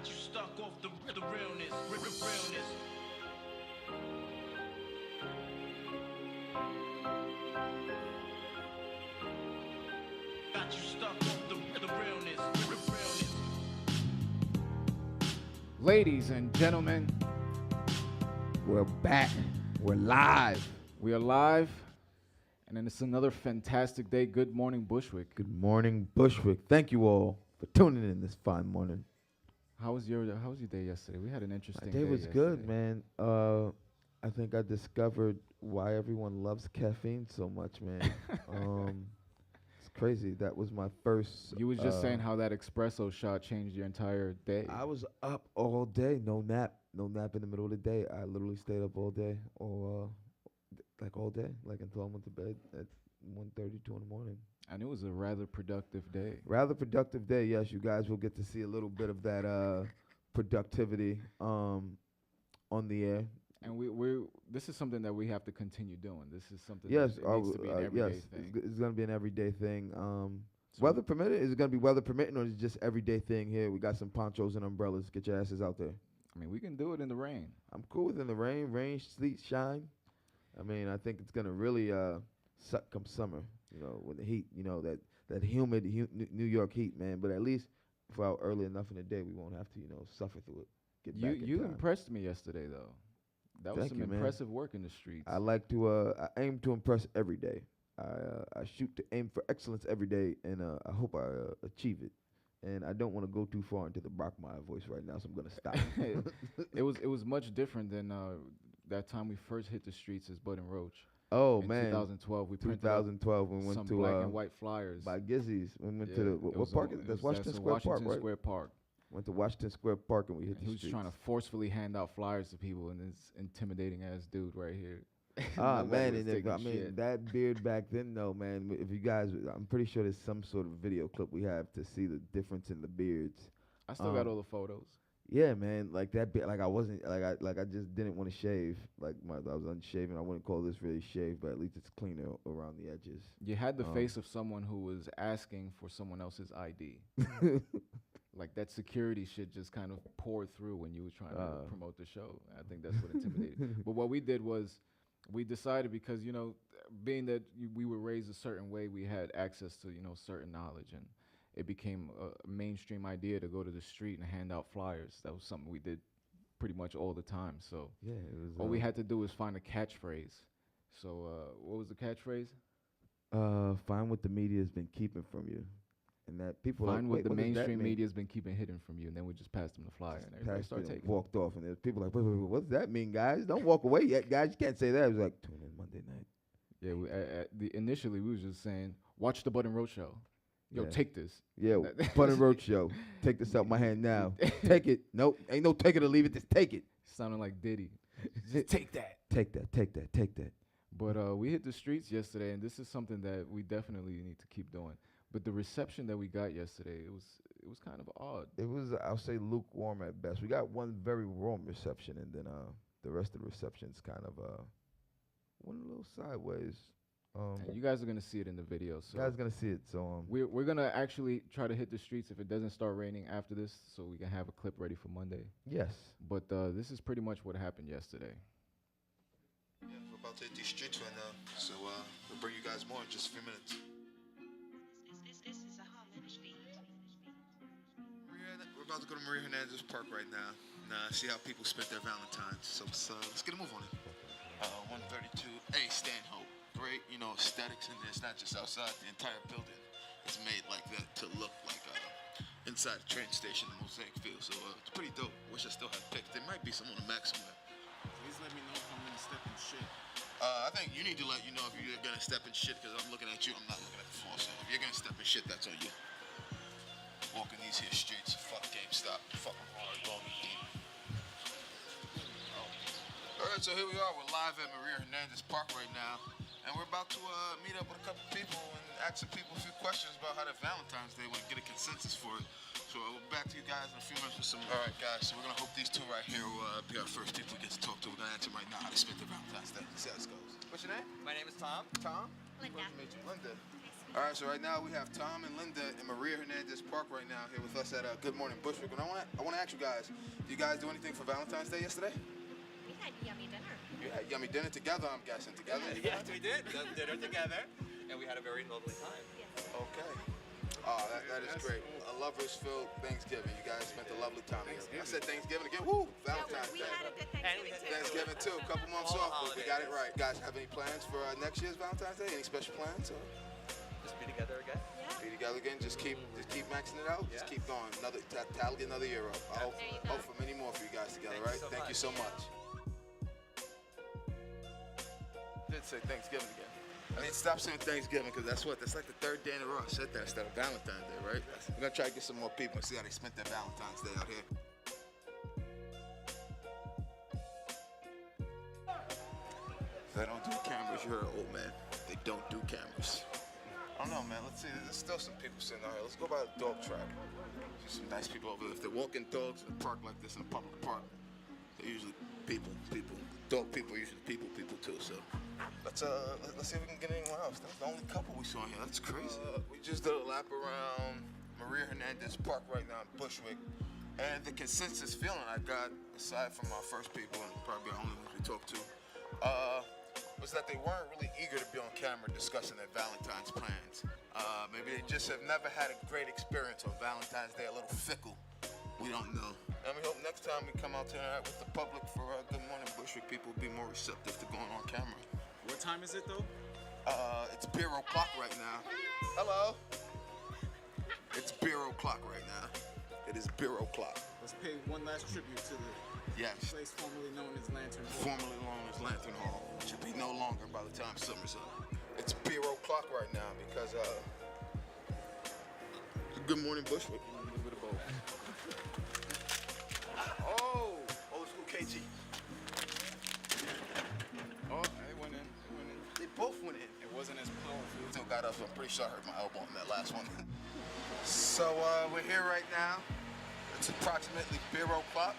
Got you stuck off the realness, realness. Got you stuck off the realness, realness. Ladies and gentlemen, we're back. We're live. We are live, and then it's another fantastic day. Good morning, Bushwick. Good morning, Bushwick. Thank you all for tuning in this fine morning. How was your day yesterday? We had an interesting My day day was yesterday. good, man. I think I discovered why everyone loves caffeine so much, man. It's crazy. That was my first. You was just saying how that espresso shot changed your entire day. I was up all day, no nap in the middle of the day. I literally stayed up all day, or like all day, like until I went to bed at 1:30, 2 in the morning. And it was a rather productive day. Rather productive day, yes. You guys will get to see a little bit of that productivity on the air. And we this is something that we have to continue doing. This is something Yes, that needs to be an everyday thing. It's going to be an everyday thing. So Weather permitting? Is it going to be weather permitting, or is it just everyday thing here? We got some ponchos and umbrellas. Get your asses out there. I mean, we can do it in the rain. I'm cool with in the rain, sleet, shine. I mean, I think it's going to really suck come summer, with the heat, that humid New York heat, man. But at least if we're out early enough in the day, we won't have to, suffer through it. Get back in You time. impressed me yesterday, though. That was Thank some you, man. impressive work in the streets. I like to I aim to impress every day. I shoot to aim for excellence every day, and I hope I achieve it. And I don't want to go too far into the Brockmeyer voice right now, so I'm gonna stop. It was much different than that time we first hit the streets as Bud and Roach. Oh in man, 2012 we printed up 2012 we went some to black and white flyers. by Gizzy's. We went Yeah, to the it what was park? on- Is it that's was- Washington that's Square Park, Washington right? Square Park. Went to Washington Square Park and we hit And he the was streets. trying to forcefully hand out flyers to people, and this intimidating ass dude right here. Ah Nobody man, was and taking I mean shit. that beard back then, though, man. If you guys, I'm pretty sure there's some sort of video clip we have to see the difference in the beards. I still got all the photos. Yeah, man, like that beard, like I wasn't, like I just didn't want to shave. Like I was unshaven. I wouldn't call this really shaved, but at least it's cleaner around the edges. You had the face of someone who was asking for someone else's ID. Like that security shit just kind of poured through when you were trying to promote the show. I think that's what intimidated. But what we did was we decided, because, being that we were raised a certain way, we had access to, certain knowledge, and it became a mainstream idea to go to the street and hand out flyers. That was something we did pretty much all the time. So Yeah, it was. all we had to do was find a catchphrase. So what was the catchphrase? Find what the media has been keeping from you, and that people Find like, what the does that mainstream mean? media's been keeping hidden from you, and then we just passed them the flyer, and everybody Passed started it and taking it. walked off, and there's people like, wait, what does that mean, guys? Don't walk away yet, guys. You can't say that. It was like, tune in Monday night. Yeah, initially we was just saying, watch the Bud and Roach show. Yo, Yeah. take this. Yeah, Bud and Roach show. Take this out my hand now. Take it. Nope, ain't no take it or leave it. Just take it. Sounding like Diddy. Just take that. Take that. Take that. Take that. But we hit the streets yesterday, and this is something that we definitely need to keep doing. But the reception that we got yesterday, it was kind of odd. It was, I'll say, lukewarm at best. We got one very warm reception, and then the rest of the reception's kind of went a little sideways. And you guys are gonna see it in the video. So You guys gonna see it. So we're gonna actually try to hit the streets if it doesn't start raining after this, so we can have a clip ready for Monday. yes. But this is pretty much what happened yesterday. Yeah, we're about to hit these streets right now, so we'll bring you guys more in just a few minutes. This is a Harmon feed. We're about to go to Maria Hernandez Park right now. See how people spent their Valentines. So let's get a move on it. 132 A Stanhope. Great, aesthetics in there. It's not just outside. The entire building is made like that to look like inside the train station, the mosaic feel. So it's pretty dope. Wish I still had pics. There might be some on the Mac somewhere. Please let me know if I'm gonna step in shit. I think you need to let you know if you're gonna step in shit, because I'm looking at you. I'm not looking at the floor. So if you're gonna step in shit, that's on you. Walking these here streets, fuck GameStop, fucking hard, long eating. All right, so here we are. We're live at Maria Hernandez Park right now, and we're about to meet up with a couple people and ask some people a few questions about how their Valentine's Day, want to get a consensus for it. So we'll be back to you guys in a few minutes with some. All right, guys. So we're gonna hope these two right here will be our first people we get to talk to. We're gonna answer right now how they spent their Valentine's Day. Let's see how this goes. What's your name? My name is Tom. Tom. Linda. Nice to meet you. Linda. Nice to All right, so right now we have Tom and Linda in Maria Hernandez Park right now here with us at Good Morning Bushwick. And I want to ask you guys, did you guys do anything for Valentine's Day yesterday? We had yummy dinner. You had yummy dinner together, I'm guessing. Together? Yes, we did. Done dinner together, and we had a very lovely time. Yes. Okay. Oh, that is great. A lovers-filled Thanksgiving. You guys spent a lovely time here. I said Thanksgiving again. Woo! Valentine's We Day. had a good Thanksgiving too. Thanksgiving too. A couple months All off, but we got it right. Guys, have any plans for next year's Valentine's Day? Any special plans? Or Just be together again. Yeah. be together again? Just keep maxing it out. Just Yeah. keep going. Tally another year up. I hope, There you go. hope for many more for you guys together. Thank you Right? so Thank you much. so much. Did say Thanksgiving again. I need to stop saying Thanksgiving because that's like the third day in a row I said that instead of Valentine's Day, right? We're gonna try to get some more people and see how they spent their Valentine's Day out here. They don't do cameras. You're an old man. They don't do cameras. I don't know, man. Let's see. There's still some people sitting out here. Let's go by the dog track. See some nice people over there. If they're walking dogs in a park like this, in a public park, they're usually people. Dog people are usually people too. So let's see if we can get anyone else. That's the only couple we saw here. That's crazy. We just did a lap around Maria Hernandez Park right now in Bushwick, and the consensus feeling I got, aside from our first people and probably our only ones we talked to, was that they weren't really eager to be on camera discussing their Valentine's plans. Maybe they just have never had a great experience on Valentine's Day, a little fickle. We don't know. And we hope next time we come out to interact with the public for Good Morning Bushwick, people will be more receptive to going on camera. What time is it though? It's beer o'clock right now. Hello. It's beer o'clock right now. It is beer o'clock. Let's pay one last tribute to the Yes. place formerly known as Lantern Hall. Formerly known as Lantern Hall. Should be no longer by the time summer's up. It's beer o'clock right now because Good Morning Bushwick. A little bit of both. Oh, old school KG. Oh, they went in. They both went in. It wasn't as powerful. Still got up. I'm pretty sure I hurt my elbow on that last one. So we're here right now. It's approximately beer o'clock.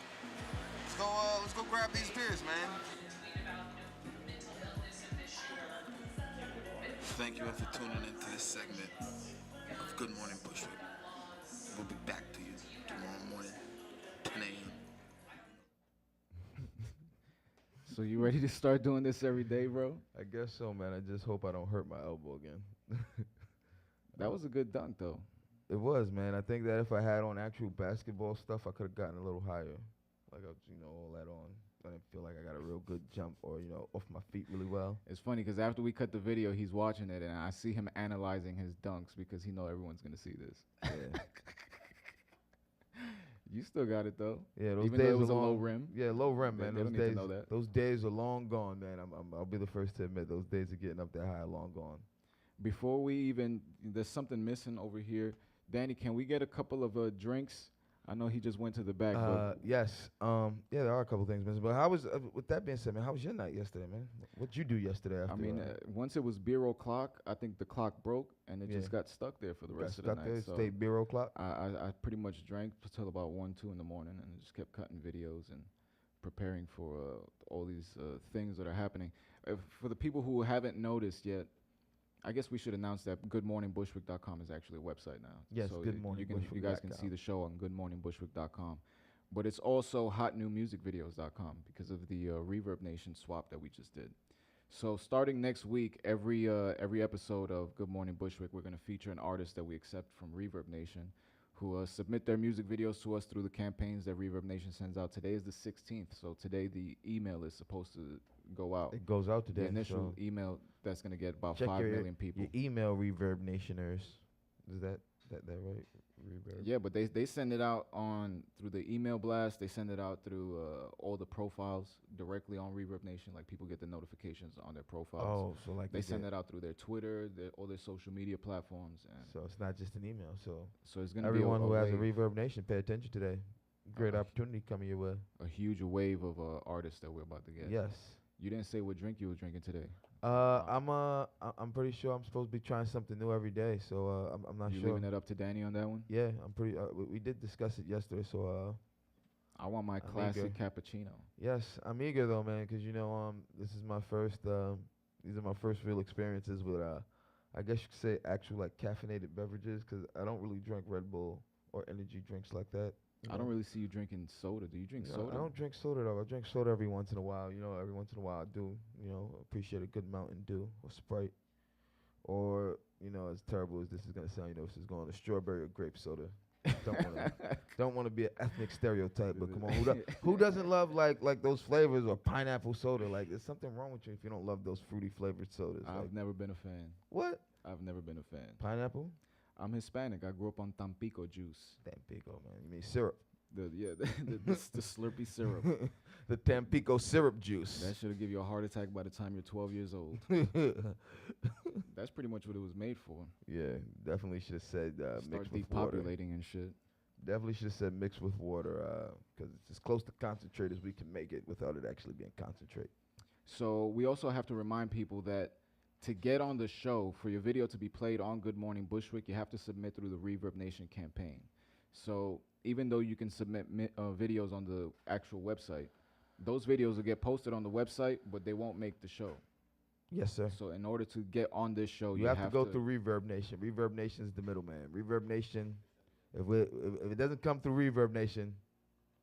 Let's go grab these beers, man. Thank you all for tuning into this segment of Good Morning Bushwick. We'll be back to you tomorrow morning, 10 a.m. So you ready to start doing this every day, bro? I guess so, man. I just hope I don't hurt my elbow again. That was a good dunk, though. It was, man. I think that if I had on actual basketball stuff, I could have gotten a little higher. Like, all that on. I didn't feel like I got a real good jump or, off my feet really well. It's funny because after we cut the video, he's watching it, and I see him analyzing his dunks because he know everyone's gonna see this. Yeah. You still got it though. Yeah, those Even days though it was are a low long- rim. Yeah, low rim, They- man. they those don't need to days, know that. those days are long gone, man. I'll be the first to admit those days of getting up that high are long gone. Before we even, there's something missing over here. Danny, can we get a couple of drinks? I know he just went to the back. But Yes. Yeah, there are a couple things missing. But how was? With that being said, man, how was your night yesterday, man? What'd you do yesterday? After, I mean, once it was beer o'clock, I think the clock broke and it just got stuck there for the got rest of the stuck night. there, So stayed beer o'clock. I pretty much drank until about 1, 2 in the morning, and just kept cutting videos and preparing for all these things that are happening. For the people who haven't noticed yet, I guess we should announce that goodmorningbushwick.com is actually a website now. Yes, so goodmorningbushwick.com. you guys can see the show on goodmorningbushwick.com. But it's also hotnewmusicvideos.com because of the Reverb Nation swap that we just did. So starting next week, every episode of Good Morning Bushwick, we're going to feature an artist that we accept from Reverb Nation who submit their music videos to us through the campaigns that Reverb Nation sends out. Today is the 16th, so today the email is supposed to go out. It goes out today. The initial so email that's going to get about check 5 your, million people. Your email, Reverb Nationers. Is that right? Reverb. Yeah, but they send it out through the email blast. They send it out through all the profiles directly on Reverb Nation. Like people get the notifications on their profiles. Oh, so like They send it out through their Twitter, all their social media platforms. And So it's not just an email. So it's going to be everyone who has a wave, Reverb Nation, pay attention today. Great opportunity coming your way. a huge wave of artists that we're about to get. Yes. You didn't say what drink you were drinking today. I'm pretty sure I'm supposed to be trying something new every day. So I'm not You sure. leaving it up to Danny on that one? Yeah, I'm pretty. We did discuss it yesterday. So I want my I'm classic eager. cappuccino. yes, I'm eager though, man, because this is my first. These are my first real experiences with I guess you could say actual like caffeinated beverages, because I don't really drink Red Bull or energy drinks like that. I don't really see you drinking soda. Do you drink soda? I don't drink soda though. I drink soda every once in a while. Every once in a while I do. Appreciate a good Mountain Dew or Sprite, or as terrible as this is gonna sound, this is going to strawberry or grape soda. Don't want to be an ethnic stereotype, but come on, who doesn't love like those flavors, or pineapple soda? Like, there's something wrong with you if you don't love those fruity flavored sodas. I've never been a fan. What? I've never been a fan. Pineapple? I'm Hispanic. I grew up on Tampico juice. Tampico, man. You mean syrup? The Slurpee syrup. The Tampico syrup juice. That should give you a heart attack by the time you're 12 years old. That's pretty much what it was made for. Yeah, definitely should have said Start mixed with water. depopulating and shit. Definitely should have said mixed with water, because it's as close to concentrate as we can make it without it actually being concentrate. So we also have to remind people that to get on the show, for your video to be played on Good Morning Bushwick, you have to submit through the Reverb Nation campaign. So even though you can submit videos on the actual website, those videos will get posted on the website, but they won't make the show. Yes, sir. So in order to get on this show, You have to go through Reverb Nation. Reverb Nation is the middleman. Reverb Nation, if it doesn't come through Reverb Nation,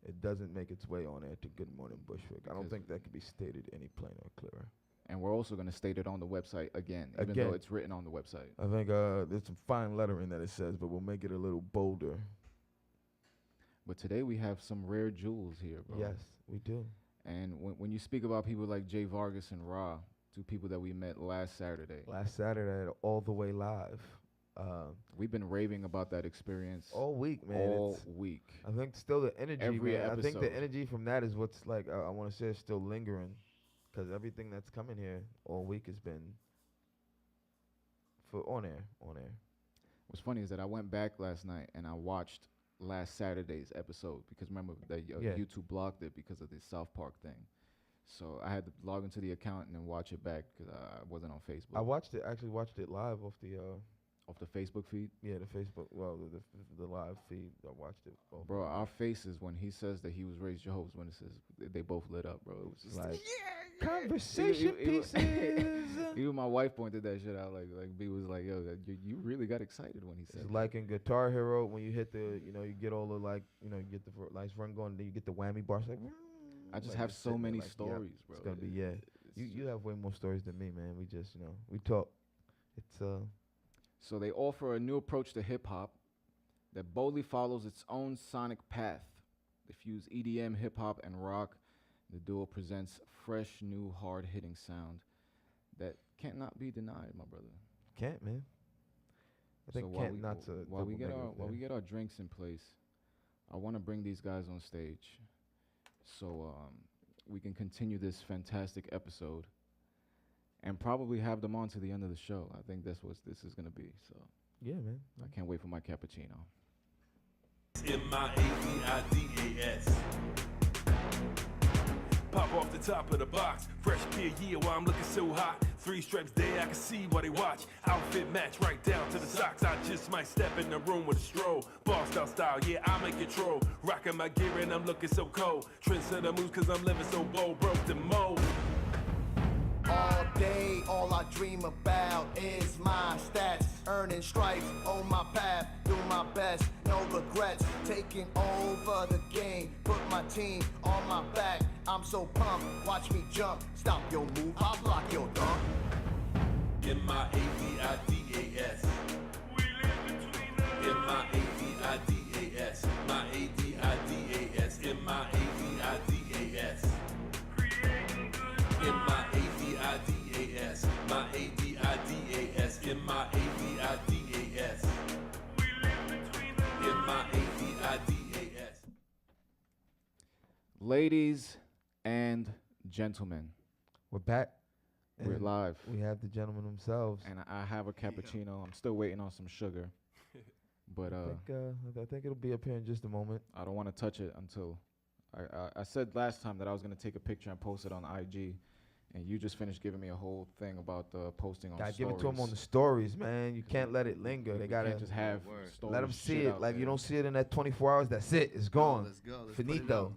it doesn't make its way on air to Good Morning Bushwick. I don't think that can be stated any plainer or clearer. And we're also going to state it on the website again, even though it's written on the website. I think there's some fine lettering that it says, but we'll make it a little bolder. But today we have some rare jewels here, bro. Yes, we do. And when you speak about people like Jay Vargas and Ra, two people that we met last Saturday. Last Saturday at All the Way Live. We've been raving about that experience all week, man. All week. I think still the energy, Every man. I think the episode. energy from that is what's like, I want to say is still lingering, because everything that's coming here all week has been on air. What's funny is that I went back last night and I watched last Saturday's episode, because remember that YouTube blocked it because of the South Park thing. So I had to log into the account and then watch it back because I wasn't on Facebook. I actually watched it live off the Facebook feed. Yeah, the Facebook. Well, the live feed. I watched it. Bro, our faces when he says that he was raised Jehovah's Witnesses, they both lit up, bro. It was just like conversation pieces. Even my wife pointed that shit out. Like B was like, "Yo, you really got excited when he said." It's that. like in Guitar Hero when you hit the, you get all the you get the nice run going, then you get the whammy bar. It's like, I just have so many stories, bro. It's gonna be You have way more stories than me, man. We just we talk. It's So they offer a new approach to hip hop that boldly follows its own sonic path. They fuse EDM, hip hop, and rock. The duo presents fresh, new, hard-hitting sound that cannot be denied, my brother. Can't, man. I think while we get our drinks in place, I want to bring these guys on stage so we can continue this fantastic episode and probably have them on to the end of the show. I think that's what this is going to be. So yeah, man. I can't wait for my cappuccino. M-I-A-D-I-D-A-S. Pop off the top of the box. Fresh pair year while I'm looking so hot. 3 stripes there, I can see what they watch. Outfit match right down to the socks. I just might step in the room with a stroll. Bar style, yeah, I'm in control. Rocking my gear and I'm looking so cold. Trendsetter moves cause I'm living so bold. Broke the mold. All day, all I dream about is my stats. Earning stripes on my path, do my best, no regrets. Taking over the game, put my team on my back. I'm so pumped, watch me jump. Stop your move, I'll block your dunk. M-I-A-D-I-D-A-S. M-I-A-D-I-D-A-S. My A-D-I-D-A-S. M-I-A-D-I-D-A-S. M-I-A-D-I-D-A-S. My A-D-I-D-A-S. M-I-A-D-I-D-A-S. M-I-A-D-I-D-A-S. Ladies and gentlemen, we're back. We're live. We have the gentlemen themselves. And I have a cappuccino. I'm still waiting on some sugar. But I think it'll be up here in just a moment. I don't want to touch it until I said last time that I was going to take a picture and post it on IG. And you just finished giving me a whole thing about the posting on stories. Gotta give it to them on the stories, man. You can't let it linger. They gotta just have stories. Let them see it. Like you don't see it in that 24 hours. That's it. It's gone. Let's go. Let's Finito.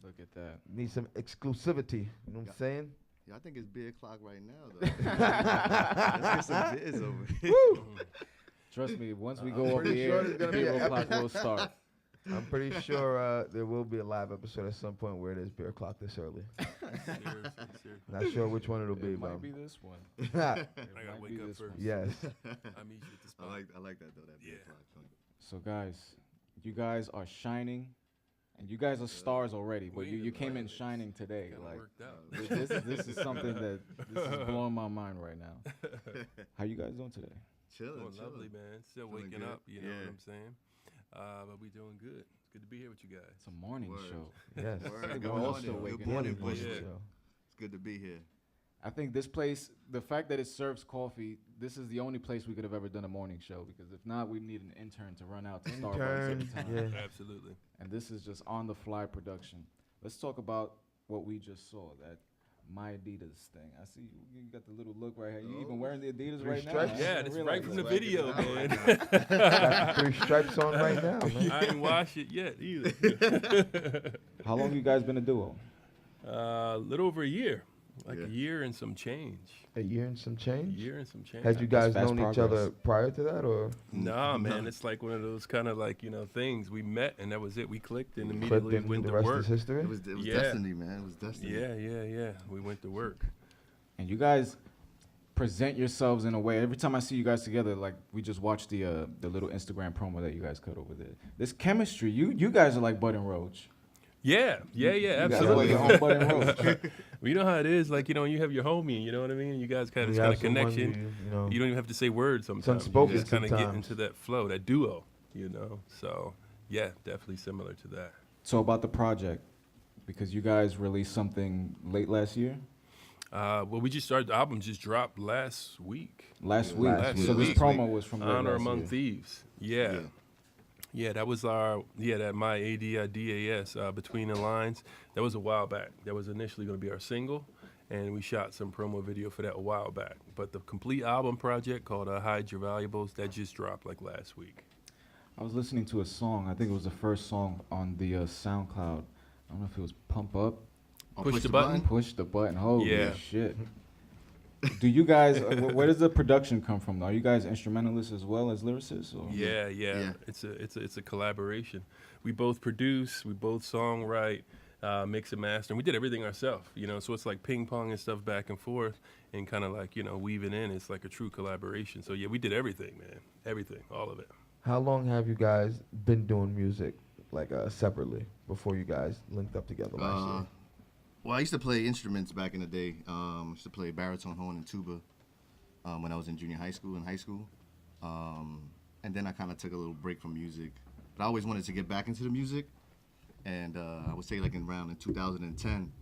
Look at that. Need some exclusivity. You know what I'm saying? Yeah, I think it's beer o'clock right now, though. Let's get some beers over here. Trust me, once we go I'm over pretty the sure air, there's gonna be 0 an o'clock will start. I'm pretty sure there will be a live episode at some point where it is beer o'clock this early. Seriously. Not sure which one it'll be, It but might be this one. I It gotta might wake be up this first. one. yes. I meet you at the spot. I like that, though, that beer Yeah. o'clock joint. So guys, you guys are shining, and you guys are stars already. But We you ain't came in invited. shining today. Kinda Like worked out. this is something that this is blowing my mind right now. How you guys doing today? Chilling, Doing lovely, man. Still Feeling waking good. up, you know what Yeah. I'm saying? But we doing good. It's good to be here with you guys. It's a morning Word. show. Yes. Word. We're all still waking Good morning, up. Bushwick. Yeah. It's good to be here. I think this place, the fact that it serves coffee, this is the only place we could have ever done a morning show. Because if not, we need an intern to run out to Starbucks every Intern, time. yeah. Absolutely. And this is just on the fly production. Let's talk about what we just saw, that My Adidas thing. I see you got the little look right here. You even wearing the Adidas Three right stripes? now. Yeah, I this is didn't right realize from the that. video, Swag man. Got 3 stripes on right now, man. I ain't washed it yet either. How long you guys been a duo? A little over a year. Like Yeah. a year and some change. A year and some change. Had Had you guys fast known each progress. other prior to that, or Nah, man, it's like one of those kind of like, things. We met and that was it. We clicked and clicked immediately and went the to rest work. is history? It was Yeah. destiny, man. It was destiny. Yeah. We went to work. And you guys present yourselves in a way. Every time I see you guys together, like we just watched the little Instagram promo that you guys cut over there. This chemistry, you guys are like Bud and Roach. Yeah, You guys are absolutely. your own Bud and Roach. Well, you know how it is, like, when you have your homie, you know what I mean? You guys kind You of have kind of someone connection. you know. You don't even have to say words sometimes. unspoken You just kind of get sometimes. into that flow, that duo, So, yeah, definitely similar to that. So about the project, because you guys released something late last year. Well, we just started, the album just dropped last week. Last week. Last So week. this promo was from late Honor last Among year. Thieves. Yeah. Yeah, that was that My ADIDAS, Between the Lines. That was a while back. That was initially going to be our single, and we shot some promo video for that a while back. But the complete album project called Hide Your Valuables, that just dropped like last week. I was listening to a song. I think it was the first song on the SoundCloud. I don't know if it was Pump Up. Push the button? Push the button. Holy Yeah. shit. Do you guys, where does the production come from? Are you guys instrumentalists as well as lyricists? Or? Yeah. Yeah. It's a collaboration. We both produce, we both songwrite, mix and master. And we did everything ourselves, So it's like ping pong and stuff back and forth, and kind of like weaving in. It's like a true collaboration. So yeah, we did everything, man. Everything, all of it. How long have you guys been doing music, like separately, before you guys linked up together last year? Well, I used to play instruments back in the day. I used to play baritone, horn, and tuba when I was in junior high school and high school. And then I kind of took a little break from music. But I always wanted to get back into the music. And I would say like around in 2010,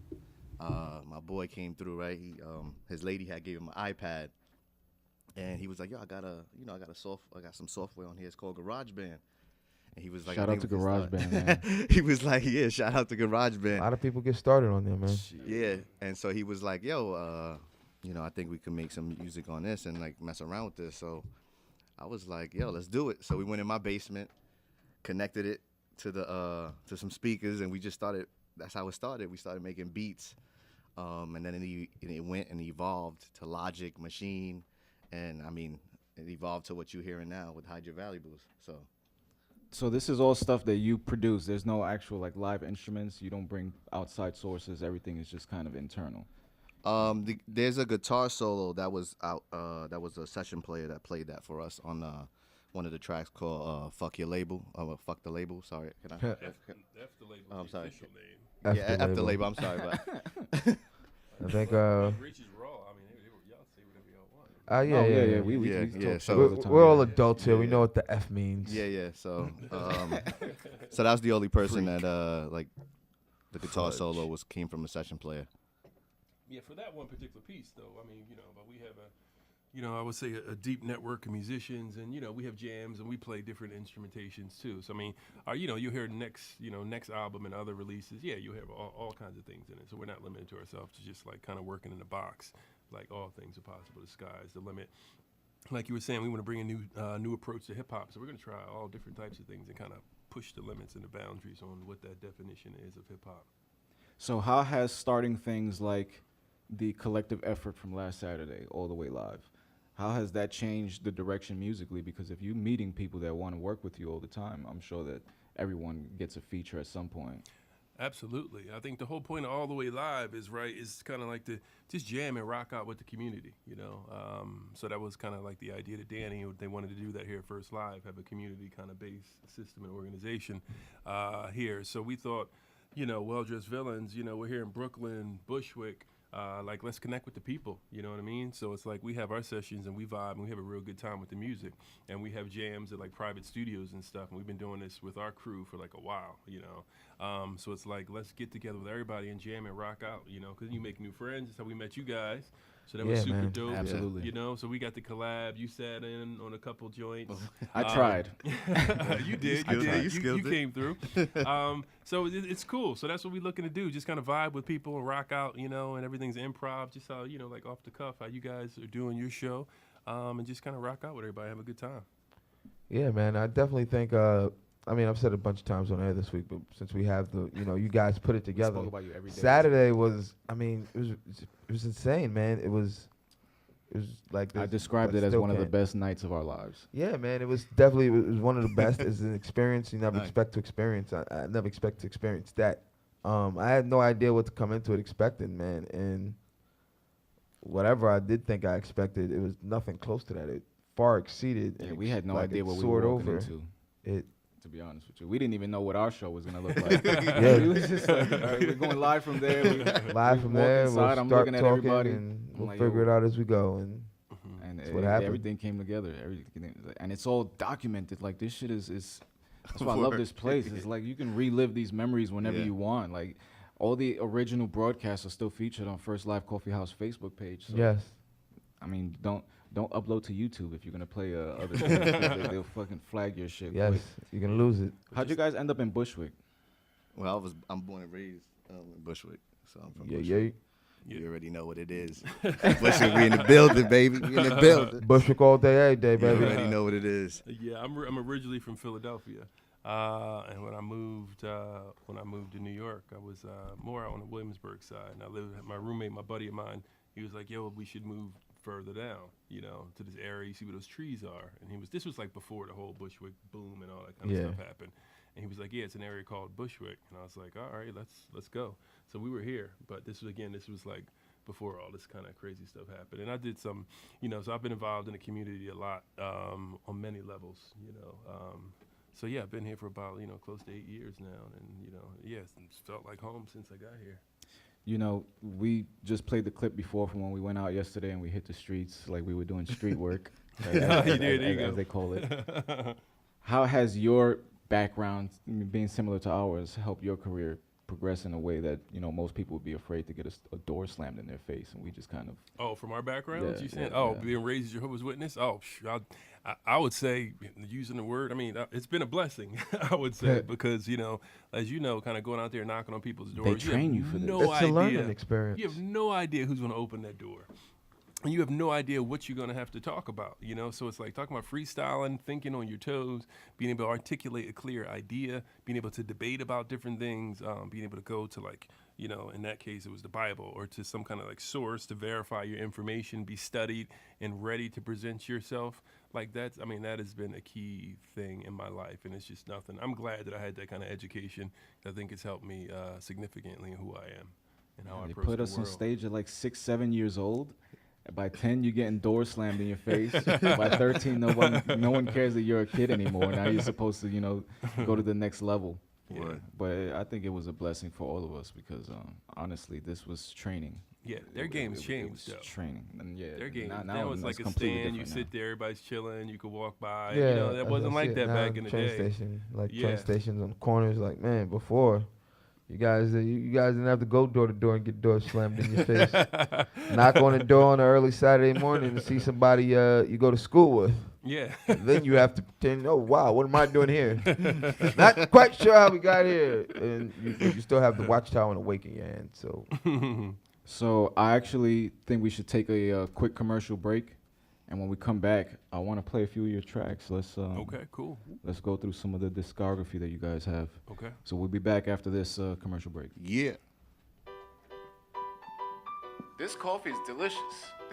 my boy came through, right? His lady had gave him an iPad. And he was like, yo, I got some software on here. It's called GarageBand. And he was like, Shout out to GarageBand, man. He was like, yeah, shout out to A GarageBand. lot of people get started on there, man. Yeah, and so he was like, yo, I think we can make some music on this and like mess around with this. So I was like, yo, let's do it. So we went in my basement, connected it to some speakers, and we just started. That's how it started. We started making beats, and then it went and evolved to Logic, Machine, and I mean, it evolved to what you're hearing now with Hide Your Valuables. So this is all stuff that you produce. There's no actual like live instruments. You don't bring outside sources. Everything is just kind of internal. There's a guitar solo that was out. That was a session player that played that for us on one of the tracks called "Fuck Your Label." Fuck the label. Sorry, can I? F the label, I'm sorry. official name. F the label. I'm sorry, but I think Reach is raw. I mean, y'all say whatever y'all want. yeah. We Yeah, talk so shit all the time. We're all adults here. We know what the F means. yeah. So so that was the only person that like the guitar solo came from a session player. Yeah, for that one particular piece, though, I mean, but we have I would say a deep network of musicians, and, we have jams, and we play different instrumentations, too. So, I mean, you'll hear next album and other releases, you'll have all kinds of things in it. So we're not limited to ourselves to just, like, kind of working in the box. Like, all things are possible. The sky's the limit. Like you were saying, we want to bring a new approach to hip-hop, so we're going to try all different types of things and kind of push the limits and the boundaries on what that definition is of hip-hop. So how has starting things like the collective effort from last Saturday, All the Way Live, how has that changed the direction musically? Because if you're meeting people that want to work with you all the time, I'm sure that everyone gets a feature at some point. Absolutely. I think the whole point of All the Way Live is kind of like to just jam and rock out with the community, you know. So that was kind of like the idea that Danny, they wanted to do that here at First Live, have a community kind of based system and organization here. So we thought, you know, Well Dressed Villains, you know, we're here in Brooklyn, Bushwick. Like, let's connect with the people, you know what I mean? So it's like we have our sessions and we vibe and we have a real good time with the music. And we have jams at like private studios and stuff. And we've been doing this with our crew for like a while, you know? So it's like, let's get together with everybody and jam and rock out, you know? Because you make new friends. That's how we met you guys. So that was super dope. Absolutely. You know, so we got the collab. You sat in on a couple joints. I tried. You did. You came through. So it's cool. So that's what we're looking to do. Just kind of vibe with people and rock out, you know, and everything's improv. Just how, you know, like off the cuff, how you guys are doing your show. And just kind of rock out with everybody, have a good time. Yeah, man. I definitely think. I mean, I've said it a bunch of times on air this week, but since we have the, you know, you guys put it together. Spoke about you every day. Saturday was, I mean, it was insane, man. It was like this, I described it as one of the best nights of our lives. Yeah, man. It was definitely it was one of the best. It's an experience you never expect to experience. I never expect to experience that. I had no idea what to come into it expecting, man. And whatever I did think I expected, it was nothing close to that. It far exceeded. Yeah, and we had no like idea what we soared were walking over. into. It. To be honest with you, we didn't even know what our show was gonna look like. Yeah. We was just like, all right, we're going live from there. Live from there, we'll inside, I'm start looking at talking, everybody, and we'll like, figure it out as we go. And that's what happened. Everything came together. And it's all documented. Like, this shit is that's why I love this place. It's like you can relive these memories whenever you want. Like, all the original broadcasts are still featured on First Live Coffee House Facebook page. So, yes. I mean, don't upload to YouTube if you're gonna play other things. They'll fucking flag your shit. Yes, quick. you're gonna lose it. How'd you guys end up in Bushwick? Well, I'm born and raised in Bushwick, so I'm from Yeah. Bushwick. You already know what it is. Bushwick, we in the building, baby. We in the building. Bushwick all day, every day, baby. You already know what it is. Yeah, I'm originally from Philadelphia, and when I moved to New York, I was more out on the Williamsburg side. And I lived with my roommate, my buddy of mine. He was like, "Yo, we should move further down, you know, to this area. You see where those trees are." And this was like before the whole Bushwick boom and all that kind of stuff happened. And he was like, "Yeah, it's an area called Bushwick." And I was like, "All right, let's go." So we were here, but this was like before all this kind of crazy stuff happened. And I did some, you know, so I've been involved in the community a lot on many levels, you know. So yeah, I've been here for about, you know, close to 8 years now, and you know, it's felt like home since I got here. You know, we just played the clip before from when we went out yesterday and we hit the streets like we were doing street work, as they call it. How has your background, being similar to ours, helped your career progress in a way that, you know, most people would be afraid to get a door slammed in their face, and we just kind of... Oh, from our backgrounds, Yeah, you said? yeah, Being raised as Jehovah's Witness? Oh, I would say, using the word, I mean, it's been a blessing, I would say, because, you know, as you know, kind of going out there knocking on people's doors. They train you for this. It's a learning experience. You have no idea who's going to open that door. And you have no idea what you're going to have to talk about, you know? So it's like talking about freestyling, thinking on your toes, being able to articulate a clear idea, being able to debate about different things, being able to go to, like, you know, in that case, it was the Bible, or to some kind of like source to verify your information, be studied and ready to present yourself. Like that has been a key thing in my life, and it's just nothing. I'm glad that I had that kind of education. I think it's helped me significantly in who I am and how I approach the world. They put us on stage at like 6, 7 years old. By 10, you're getting doors slammed in your face. By 13, no one cares that you're a kid anymore. Now you're supposed to, you know, go to the next level. Yeah. But I think it was a blessing for all of us because, honestly, this was training. Yeah, their game's changed, though. Training. And yeah, their game. Now it's like a stand. You sit there, everybody's chilling. You could walk by. Yeah, you know, that wasn't like that back in the day. Train stations on the corners. Like, man, before you guys didn't have to go door to door and get doors slammed in your face. Knock on the door on an early Saturday morning and see somebody you go to school with. Yeah. Then you have to pretend, oh, wow, what am I doing here? Not quite sure how we got here. And you still have the watchtower and a wake in your hand. So I actually think we should take a quick commercial break. And when we come back, I want to play a few of your tracks. Okay, cool. Let's go through some of the discography that you guys have. Okay. So we'll be back after this commercial break. Yeah. This coffee is delicious.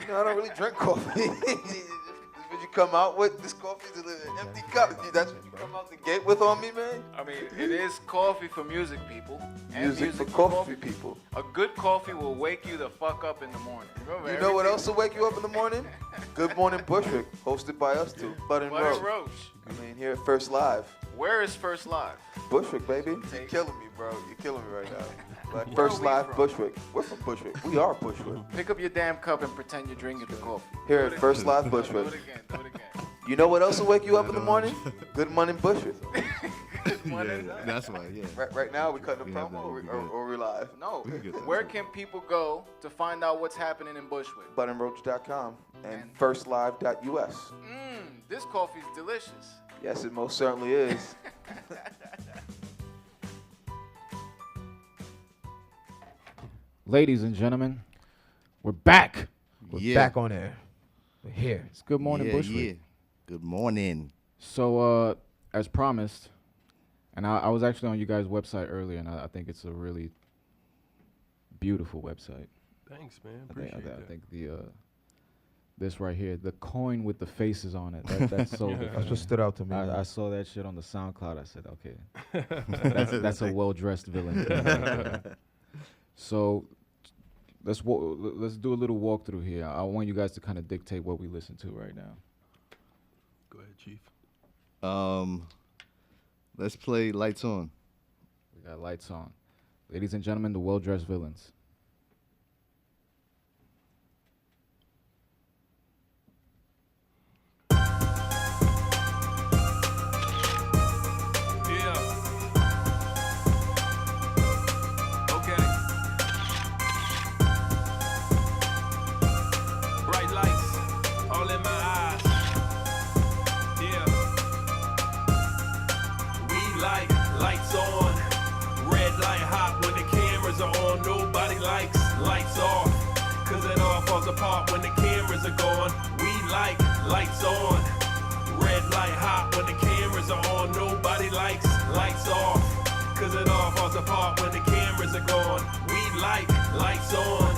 You know, I don't really drink coffee. What you come out with? This coffee's an empty cup. That's what you come out the gate with on me, man? I mean, it is coffee for music people. And Music for coffee people. A good coffee will wake you the fuck up in the morning. Remember, You know what else will wake you up in the morning? Good Morning Bushwick, hosted by us two, Bud and Roach. Roach. I mean, here at First Live. Where is First Live? Bushwick, baby. You're killing me, bro. You're killing me right now. Like First Live Bushwick. We're from Bushwick. We are Bushwick. Pick up your damn cup and pretend you're drinking the coffee. Here at First Live Bushwick. Do it again. Do it again. You know what else will wake you up in the morning? Good Morning Bushwick. That's why, yeah. Right now, we cutting a We have promo that. or we live? No. We can get that. Where can people go to find out what's happening in Bushwick? BudandRoach.com and FirstLive.us. This coffee's delicious. Yes, it most certainly is. Ladies and gentlemen, we're back. We're back on air. We're here. It's Good Morning Bushwick. Yeah. Good morning. So, as promised, and I was actually on you guys' website earlier, and I think it's a really beautiful website. Thanks, man. I Appreciate that. think the this right here, the coin with the faces on it, that's so good. That's what stood out to me. I saw that shit on the SoundCloud. I said, okay, that's a well-dressed villain. Right there. So let's do a little walkthrough here. I want you guys to kind of dictate what we listen to right now. Go ahead, Chief. Let's play Lights On. We got Lights On. Ladies and gentlemen, the well-dressed villains. Apart when the cameras are gone. We like lights on. Red light hot when the cameras are on. Nobody likes lights off. Cause it all falls apart when the cameras are gone. We like lights on.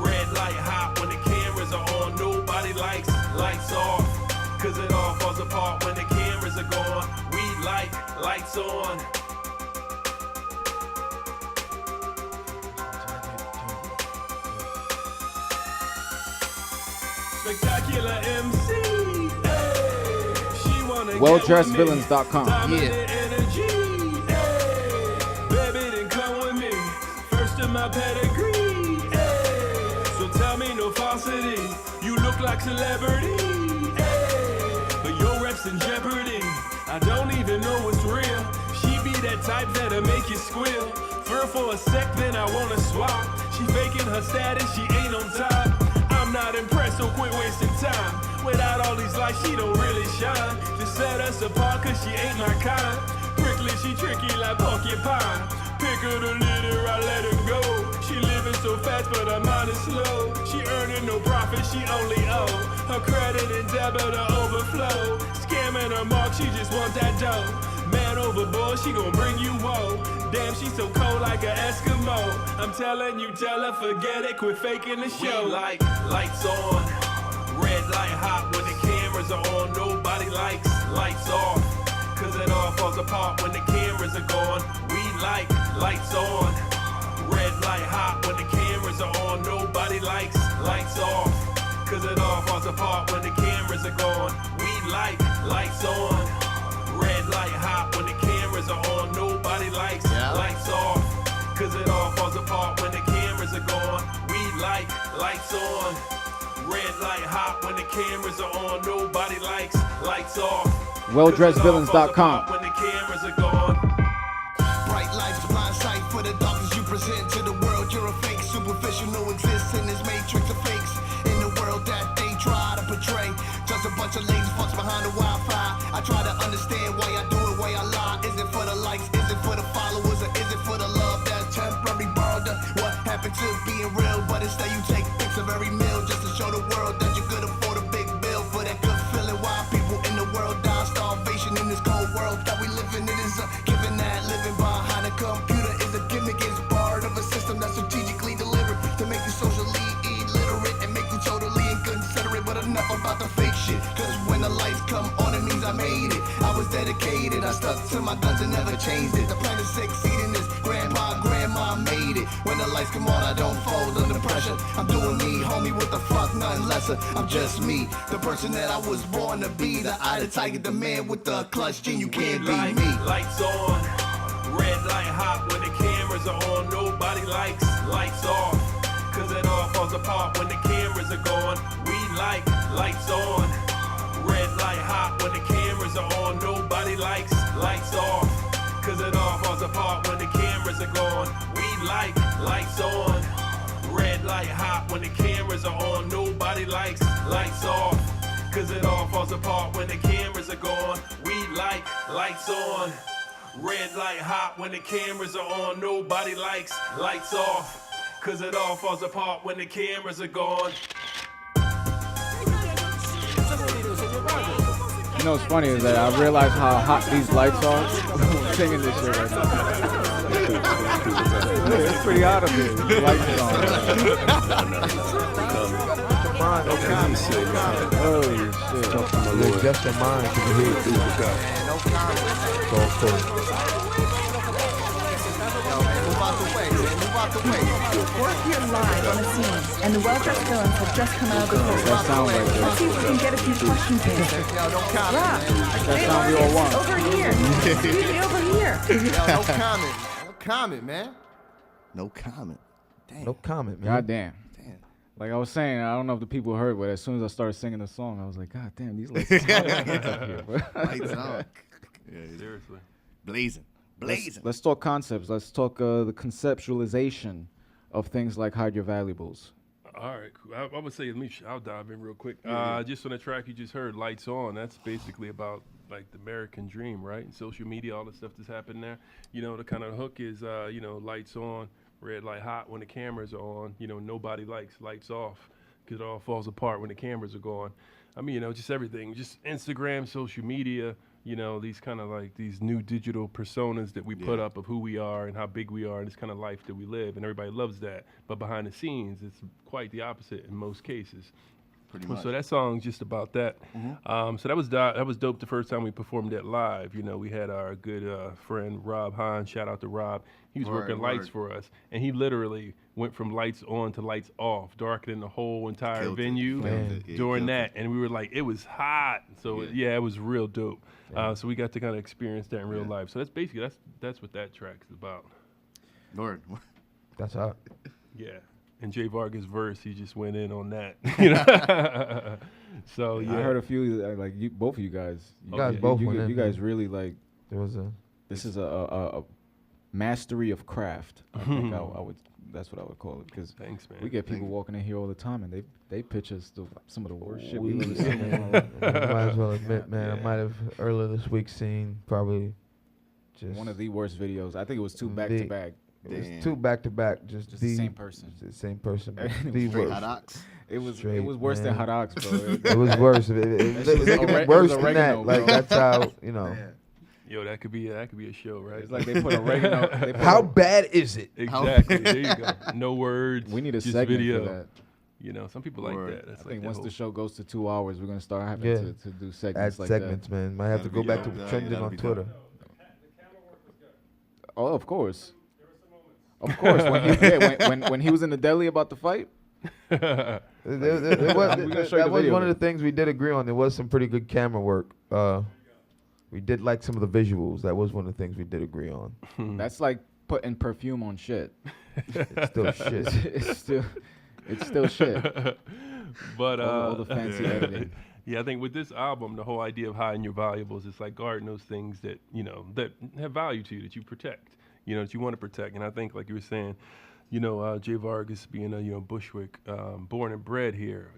Red light hot when the cameras are on. Nobody likes lights off. Cause it all falls apart when the cameras are gone. We like lights on. Spectacular MC. Hey. She wanna WellDressedVillains.com. Yeah. Baby, then come with me. First in my pedigree. Hey. So tell me no falsity. You look like celebrity. Hey. But your rep's in jeopardy. I don't even know what's real. She be that type that'll make you squeal. Fur for a sec, then I wanna swap. She faking her status, she ain't on top. I'm not impressed, so quit wasting time. Without all these lights, she don't really shine. To set us apart, cause she ain't my kind. Prickly, she tricky like porcupine. Pick her the leader, I let her go. She living so fast, but her mind is slow. She earning no profit, she only owe. Her credit and debit are overflow. Scamming her mark, she just want that dough. Man overboard, she gon' bring you woe. Damn, she's so cold like an Eskimo. I'm telling you, tell her forget it, quit faking the show. We like lights on, red light hot when the cameras are on. Nobody likes lights off, cause it all falls apart when the cameras are gone. We like lights on, red light hot when the cameras are on. Nobody likes lights off, cause it all falls apart when the cameras are gone. We like lights on. Red light hot when the cameras are on. Nobody likes lights off. Cause it all falls apart when the cameras are gone. We like lights on. Red light hot when the cameras are on. Nobody likes lights off. WellDressedVillains.com. When the cameras are gone. Bright lights, blind sight for the darkness you present to the world. You're a fake, superficial, no exists in this matrix of fakes. In the world that they try to portray. Just a bunch of lazy fucks behind the Wi-Fi. I try to understand why I do it, why I lie. Is it for the likes, is it for the followers, or is it for the love that's temporary borrowed? What happened to being real? But instead you take pics of every meal just to show the world that you could afford a big bill for that good feeling. Why people in the world die starvation in this cold world that we live in? It is a given that living behind a computer is a gimmick. It's part of a system that's strategically delivered to make you socially dedicated. I stuck to my guns and never changed it. The plan to succeed in this. Grandma made it. When the lights come on, I don't fold under pressure. I'm doing me, homie, what the fuck, nothing lesser. I'm just me, the person that I was born to be. The eye, the tiger, the man with the clutch gene. You can't beat me. Lights on, red light hot when the cameras are on. Nobody likes lights off, cause it all falls apart when the cameras are gone. We like lights on, red light hot when the cameras are on. Nobody likes lights off, cause it all falls apart when the cameras are gone. We like lights on, red light hot when the cameras are on. Nobody likes lights off, cause it all falls apart when the cameras are gone. We like lights on, red light hot when the cameras are on. Nobody likes lights off, cause it all falls apart when the cameras are gone. You know what's funny is that I realize how hot these lights are singing this shit right now. It's pretty hot up here. The lights are on. Holy shit. Adjust your mind to the heat. No We're here live on the scene, and the well-dressed villains have just come out of the court. That sound right there. Let's see if we can get a few questions answered. Rob, That sound we all want. over here. Excuse me, over here. No comment. No comment, man. No comment. Damn. No comment, man. Goddamn. Damn. Like I was saying, I don't know if the people heard, but as soon as I started singing the song, I was like, God damn, these lights are here. Lights on. Yeah, Seriously. blazing. Let's talk concepts. Let's talk the conceptualization of things like hide your valuables. All right, cool. I would say, I'll dive in real quick. Just on the track you just heard, Lights On, that's basically about like the American dream, right? And social media, all the stuff that's happened there. You know, the kind of hook is, lights on, red light hot when the cameras are on. You know, nobody likes lights off because it all falls apart when the cameras are gone. I mean, just everything, just Instagram, social media, these kind of like these new digital personas that we put up of who we are and how big we are and this kind of life that we live, and everybody loves that. But behind the scenes, it's quite the opposite in most cases. Pretty much. So that song's just about that. So that was dope the first time we performed that live. We had our good friend Rob Hahn, shout out to Rob. He was working lights for us, and he literally went from lights on to lights off, darkening the whole entire venue during that. And we were like, it was hot. So it was real dope. So we got to kind of experience that in real life. So that's basically that's what that track's about. Lord. That's hot. Yeah. And Jay Vargas' verse, he just went in on that. So I heard a few like both of you guys. You guys both went in. You guys really like. There was This is a mastery of craft. I think I would. That's what I would call it. Because thanks, man. We get people walking in here all the time, and they pitch us some of the worst shit we we've ever seen. might as well admit, man. I might have earlier this week seen probably just one of the worst videos. I think it was two back to back. It was two back to back, just the same person. The same person. But It the was worst. Hot ox. It was Straight, worse than man. hot ox, bro. It was worse. It was worse than oregano, that. Like bro. that's how Yo, that could be a show, right? It's like they put oregano. How bad is it? Exactly. There you go. No words. We need a just segment video. for that. Some people like that. That's I like think that once whole- the show goes to 2 hours, we're gonna start having to do segments Add like segments, man. Might have to go back to trending on Twitter. that. Oh, of course. Of course. When he was in the deli about the fight. That show you the was video one of of the things we did agree on. There was some pretty good camera work. We did like some of the visuals. That was one of the things we did agree on. That's like putting perfume on shit. It's still shit. It's still shit. But all the fancy editing. Yeah, I think with this album, the whole idea of hiding your valuables, it's like guarding those things that that have value to you, that you protect, that you want to protect. And I think, like you were saying, Jay Vargas being a Bushwick, born and bred here,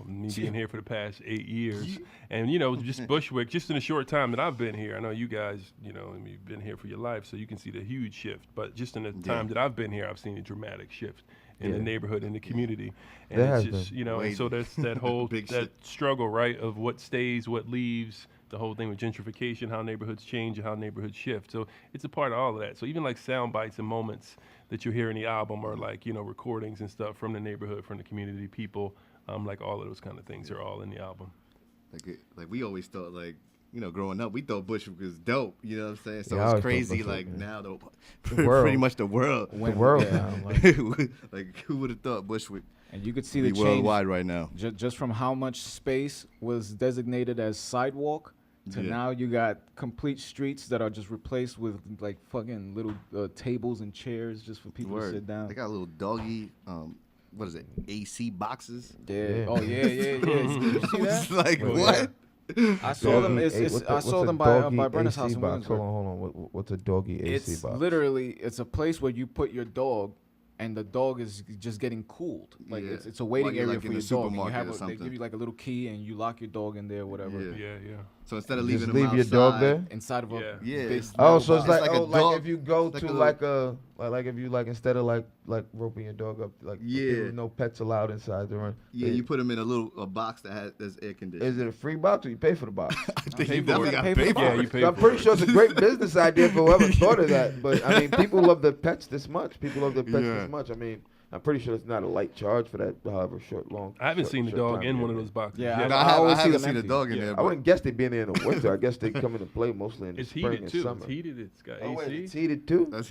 me being here for the past 8 years, and just Bushwick, just in a short time that I've been here. I know you guys, you've been here for your life, so you can see the huge shift. But just in the time that I've been here, I've seen a dramatic shift in the neighborhood, in the community, and it's just and so that's that whole that struggle, right, of what stays, what leaves. The whole thing with gentrification, how neighborhoods change and how neighborhoods shift. So it's a part of all of that. So even like sound bites and moments that you hear in the album are like, recordings and stuff from the neighborhood, from the community, people, like all of those kind of things are all in the album. Like we always thought, like, growing up, we thought Bushwick was dope. You know what I'm saying? So Yeah, I it's always thought crazy. Bushwick, Like yeah. now, The world. pretty much the world. The world now. Like who would have thought Bushwick? And you could see be the change worldwide right now. Just from how much space was designated as sidewalk to now you got complete streets that are just replaced with like fucking little tables and chairs just for people to sit down. They got a little doggy. What is it? AC boxes. Yeah. Oh yeah. You see that? It's like what? I saw them. I saw them by Brenna's house in box? Williamsburg. Hold on. What's a doggy AC It's box? literally it's a place where you put your dog, and the dog is just getting cooled. Like it's a waiting you're, area like, for in your the dog. And supermarket or they something. give you like a little key, and you lock your dog in there, or whatever. Yeah. Yeah. So instead of Just leaving them leave your outside, dog there. Inside of a Yeah. big Oh, metal so it's box. like, It's like a like dog- if you go like to a like if you like instead of like roping your dog up, like Yeah. no pets allowed inside the run. yeah, you put them in a box that's air conditioned. Is it a free box or you pay for the box? I think pay you for definitely it. got Pay to for pay the for Yeah, it. you pay I'm for pretty it. sure it's a great business idea for whoever thought of that. But I mean, people love their pets this much. People love their pets Yeah. this much. I mean, I'm pretty sure it's not a light charge for that, however long. I haven't seen the dog time in it one of is. those boxes. Yeah, yet. No, I I always see haven't them seen a empty. dog in Yeah. there. I but- wouldn't guess they'd be in there in the winter. I guess they come into play mostly in the It's spring heated and too. summer. It's heated. It's got Oh, wait, AC. it's heated too. That's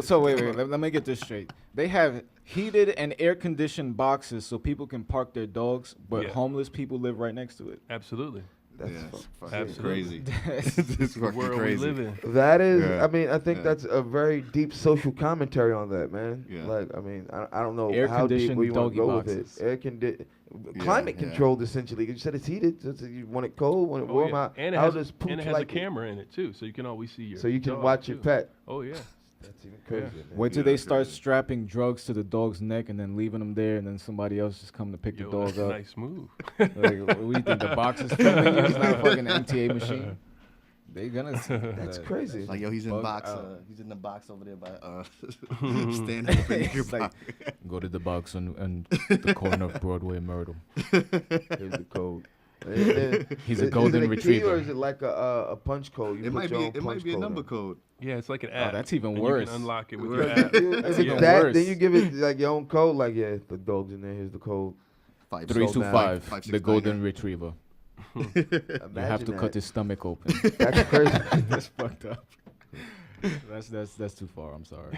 So wait. Let me get this straight. They have heated and air conditioned boxes so people can park their dogs, but Yeah. homeless people live right next to it. Absolutely. That's yeah, it's fu- fucking Absolutely. crazy. It's The fucking world crazy. we live in. That is, Yeah. I mean, I think Yeah. that's a very deep social commentary on that, man. Yeah. Like, I mean, I don't know Air how deep conditioned where you want doggy to go boxes. with it. Yeah, Climate yeah. controlled, essentially. You said it's heated. So you want it cold, want it Oh, warm. yeah. And it How has, does pooch and it has like a camera in it too, so you can always see your. so you can dog, watch your too. pet. Oh yeah. That's even crazy. Man. Wait till Yeah, they start crazy. strapping drugs to the dog's neck and then leaving them there, and then somebody else just come to pick Yo, the dog that's a up. nice move. Like, what do you think? The box is filming you? It's not a fucking MTA machine. They gonna. That's crazy. Like, yo, he's in Bug box. out. He's in the box over there by stand up in your It's like, box. go to the box on the corner of Broadway and Myrtle. Here's the code. He's Is a it golden a key retriever. or is it like a punch code? You It put might your be. own It might punch be a code number in. code. Yeah, it's like an app. that's even and worse. You can unlock it with Right. your app. That's even That, worse. then you give it like your own code. Like, yeah, the dog's in there. Here's the code. 325, Five, the six, golden nine. retriever. You have to cut his stomach open. That's crazy. That's fucked up. That's too far. I'm sorry.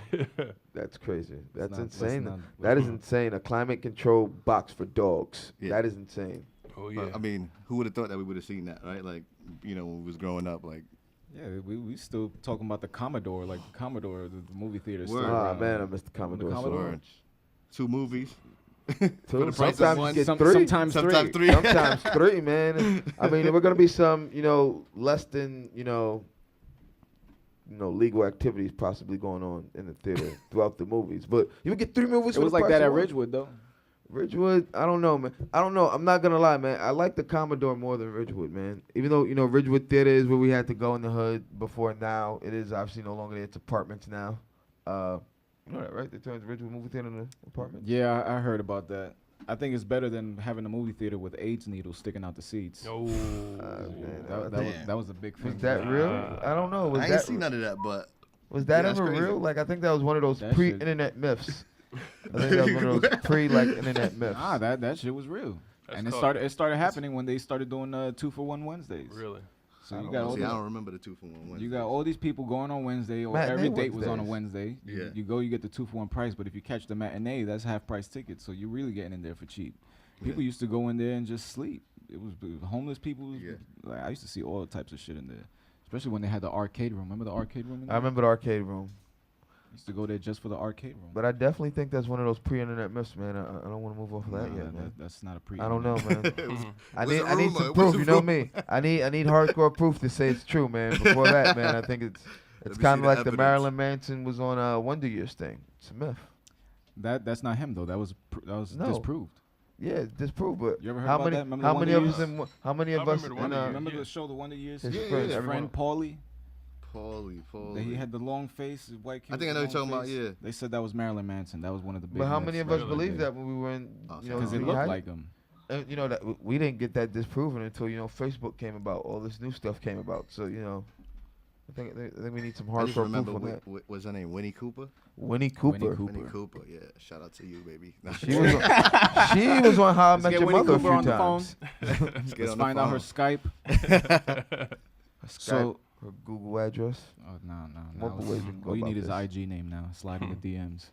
That's crazy. That's not- let's insane. not- That is insane. A climate control box for dogs. Yeah. That is insane. Oh yeah. I mean, who would have thought that we would have seen that, right? Like, when we was growing up, like, Yeah, we still talking about the Commodore, like the Commodore, the movie theater. Word. Oh man, I missed the Commodore. so Commodore? much. 2 movies. Two. the price of Sometimes one. you get three. Sometimes Sometimes three. 3. Sometimes three, man. I mean, there were gonna be some, less than, legal activities possibly going on in the theater throughout the movies. But you would get 3 movies. It for was the like price that of at one. Ridgewood, though. Ridgewood, I don't know, man. I don't know. I'm not gonna lie, man. I like the Commodore more than Ridgewood, man. Even though Ridgewood Theater is where we had to go in the hood before. Now it is obviously no longer there. It's apartments now. You know that, right? They turned the Ridgewood movie theater into apartments. Yeah, I heard about that. I think it's better than having a movie theater with AIDS needles sticking out the seats. Oh. Man, That was a big thing. was that real? I don't know. Was I ain't that seen none of that, but was that Yeah, that's ever crazy. real? Like I think that was one of those That shit- pre-internet myths. I think that was one of those pre-internet myths. Nah, that shit was real. That's And it called- started happening when they started doing 2-for-1 Wednesdays. Really? So you got all see, I these, don't remember the 2-for-1. you got all these people going on Wednesday, or Matinee every date was on a Wednesdays. Wednesday. Yeah. You go, you get the 2-for-1 price, but if you catch the matinee, that's half price tickets. So you're really getting in there for cheap. People used to go in there and just sleep. It was homeless people. Yeah. Like, I used to see all types of shit in there, especially when they had the arcade room. Remember the arcade room? In I there? remember the arcade room. Used to go there just for the arcade room. But I definitely think that's one of those pre-internet myths, man. I don't want to move off of that Nah, yet, man. That's not a pre. I don't know, man. I Was need it I need rumor? some Was proof. it You know rumor? me. I need hardcore proof to say it's true, man. Before that, man, I think it's me see kind of the like the evidence. Marilyn Manson was on Wonder Years thing. It's a myth. That's not him though. That was No. disproved. Yeah, it's disproved. But You ever heard how about many that? Remember how the many Wonder of us Years? how many of I us remember the in, Wonder Years. Remember Yeah. the show, The Wonder Years? His Yeah, friends, yeah, His friend Paulie. Paulie. That he had the long face, his white kid. I think I with know the what you're long talking about, face. yeah. They said that was Marilyn Manson. That was one of the big. But how many of us Really believed big. that when we were in Because it junior looked high? like him. You know that we didn't get that disproven until Facebook came about. All this new stuff came about. So I think we need some I just hardcore remember, proof on that. was her name Winnie Cooper? Winnie Cooper. Winnie Cooper, yeah. Shout out to you, baby. She was on How I Met Your Mother a few on the times. Let's find out her Skype. So her Google address. Oh no. Multiple ways we can go All you about need is this. IG name now. Slide in the DMs.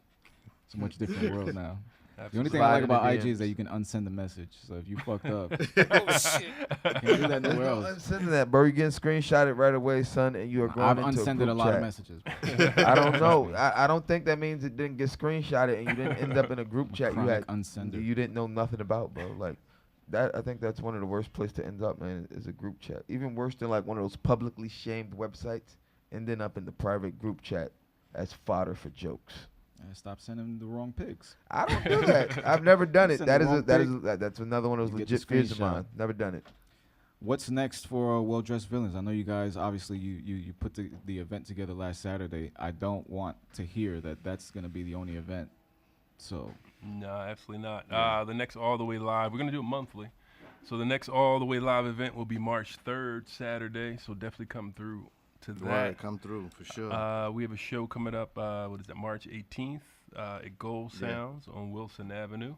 It's a much different world now. The only Absolutely. thing I like Slide in the about IG DMs. is that you can unsend the message. So if you fucked up, Oh shit! you can't do that nowhere else. Unsend that, bro. You getting screenshotted right away, son, and you are going I've into unsended a a group lot chat. of messages. I don't know. I don't think that means it didn't get screenshotted and you didn't end up in a group chat you had unsender. you didn't know nothing about, bro. Like that, I think that's one of the worst places to end up, man, is a group chat. Even worse than like one of those publicly shamed websites, ending up in the private group chat as fodder for jokes. Stop sending the wrong pics. I don't do that. I've never done it. Send That the is wrong that's another one of those You get the legit fears of screenshot. mine. Never done it. What's next for Well-Dressed Villains? I know you guys, obviously, you put the event together last Saturday. I don't want to hear that that's going to be the only event. So. No, absolutely not. The next All the Way Live, we're going to do it monthly. So the next All the Way Live event will be March 3rd, Saturday. So definitely come through to that. Right, come through, for sure. We have a show coming up, March 18th at Gold Sounds on Wilson Avenue.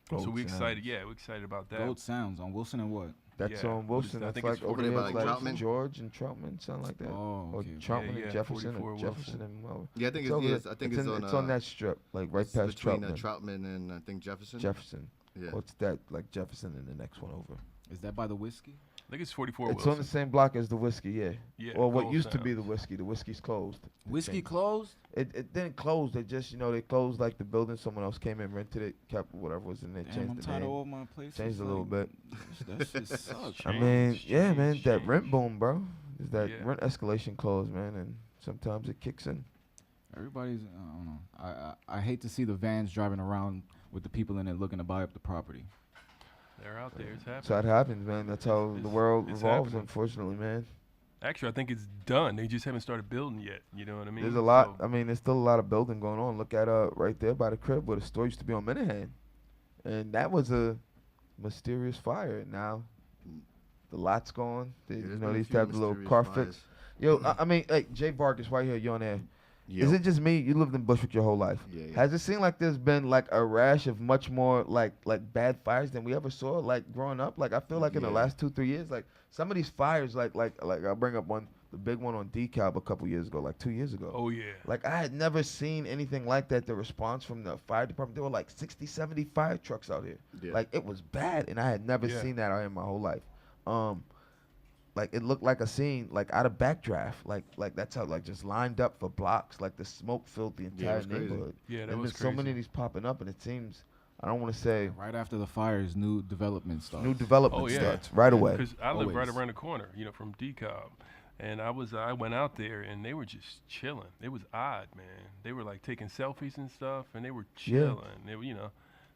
Gold So we're Sounds. excited. Yeah, we're excited about that. Gold Sounds on Wilson and what? That's Yeah, on what is Wilson. that? I That's think like it's over 44 there, like Troutman? George and Troutman, something like that. Oh, Or okay. Troutman Yeah, and Jefferson, 44 or Jefferson Wilson. and well. Yeah, I think over it's there. I think it's it's on that strip, like right it's past between Troutman. Troutman and I think Jefferson. Jefferson. Yeah. What's that? Like Jefferson and the next one over. Is that by the whiskey? I think it's 44 It's Wilson. on the same block as the whiskey, yeah. Yeah, Or what Gold used to be the Sounds. whiskey. The whiskey's closed. They Whiskey changed closed? It didn't close. They just, they closed like the building. Someone else came in, rented it, kept whatever was in there, Damn, changed I'm the tired of name. all my places. Changed a little like, bit. That shit sucks. I mean, yeah, man, that change. rent boom, bro. Is that Yeah. rent escalation clause, man, and sometimes it kicks in. Everybody's, I don't know. I hate to see the vans driving around with the people in it looking to buy up the property. They're out there. It's happening. So that happens, man. That's how the world it's revolves, happening. unfortunately, man. Actually, I think it's done. They just haven't started building yet. You know what I mean? There's a lot. So- I mean, there's still a lot of building going on. Look at right there by the crib where the store used to be on Minahan, and that was a mysterious fire. Now the lot's gone. Yeah, there's They been a these few types of little mysterious car fires. fix. Yo, I mean, hey, Jay Vargas, right here, you on there? Is Yo. it just me? You lived in Bushwick your whole life. Yeah, yeah. Has it seemed like there's been like a rash of much more like bad fires than we ever saw like growing up? Like I feel like in the Yeah. last 2-3 years, like some of these fires, like I'll bring up the big one on DeKalb a couple years ago, like 2 years ago. Oh yeah. Like I had never seen anything like that. The response from the fire department, there were like 60, 70 fire trucks out here. Yeah. Like it was bad, and I had never Yeah. seen that out here my whole life. Like it looked like a scene like out of Backdraft. Like that's how like just lined up for blocks. Like the smoke filled the Yeah, it entire was crazy. neighborhood. Yeah, that There's was been so many crazy. of these popping up, and it seems I don't want to say Right after the fires, new development starts. new development Oh yeah. starts right away. Because I live right Always. around the corner, from DeKalb, and I went out there and they were just chilling. It was odd, man. They were like taking selfies and stuff, and they were Yeah. chilling. They were,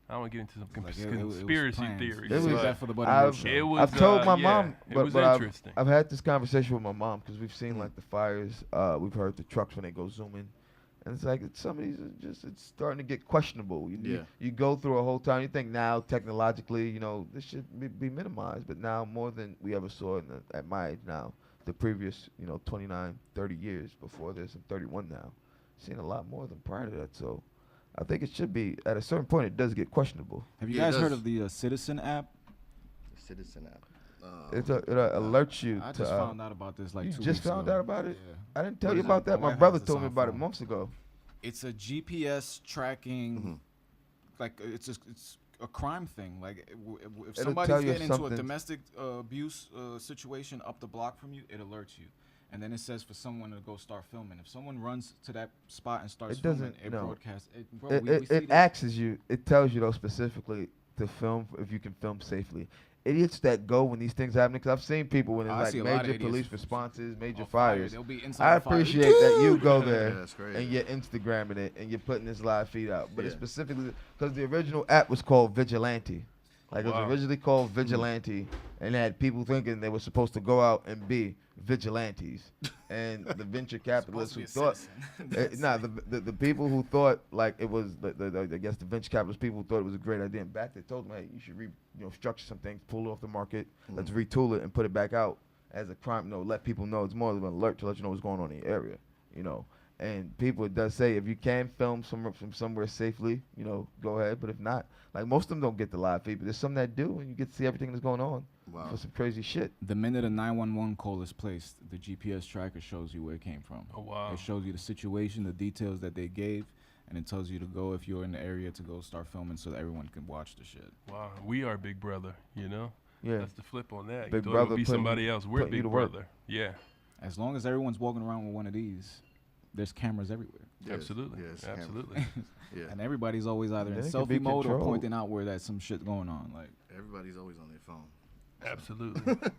I don't want to get into some Like, it was conspiracy planned. theories. It was- Save but that for the Buttermilk show. it was, I've told my yeah, mom, it but, was but interesting. I've had this conversation with my mom because we've seen like the fires. We've heard the trucks when they go zooming, and it's like some of these are just it's starting to get questionable. You go through a whole time. You think now technologically, this should be minimized, but now more than we ever saw at my age now. The previous 29, 30 years before this, I'm 31 now. Seen a lot more than prior to that, so. I think it should be at a certain point. It does get questionable. Have you Yeah, it guys heard does. of the Citizen app? The Citizen app. It alerts you. I to, just found out about this like you 2 just weeks found ago. out about it? Yeah. I didn't tell What you is about it? that. My My wife brother has this told me on about it phone. months ago. It's a GPS tracking, like it's a crime thing. Like if It'll somebody's tell you getting into a something. domestic abuse situation up the block from you, it alerts you. And then it says for someone to go start filming. If someone runs to that spot and starts It filming, doesn't- it no. broadcasts. We It see this. axes you. It tells you though specifically to film if you can film safely. Idiots that go when these things happen, because I've seen people when I it's see like a lot of major idiots police responses, major on fire. fires. They'll be inside I the fire. appreciate that you go there Yeah, that's crazy. and you're Instagramming it and you're putting this live feed out. But it's Yeah. specifically because the original app was called Vigilante. Like it Wow. was originally called Vigilante, and it had people thinking they were supposed to go out and be vigilantes. And the venture capitalists who thought, the people who thought like it was, I guess the venture capitalist people who thought it was a great idea. And back they told them, hey, you should structure some things, pull it off the market, let's retool it and put it back out. as a crime, let people know. It's more of an alert to let you know what's going on in the area, And people, it does say if you can film from somewhere safely, go ahead. But if not, like most of them don't get the live feed, but there's some that do, and you get to see everything that's going on. Wow. For some crazy shit. The minute a 911 call is placed, the GPS tracker shows you where it came from. Oh, wow. It shows you the situation, the details that they gave, and it tells you to go, if you're in the area, to go start filming so that everyone can watch the shit. Wow, we are Big Brother, Yeah. That's the flip on that. Big you thought Brother it would be putting- somebody else. We're putting you Big to work. Brother. Yeah. As long as everyone's walking around with one of these, there's cameras everywhere. Yes, Absolutely. yes, Absolutely. Yeah. And everybody's always either in Then it can be selfie mode or controlled. pointing out where that's some shit going on. Like, Everybody's always on their phone. Absolutely. 100%.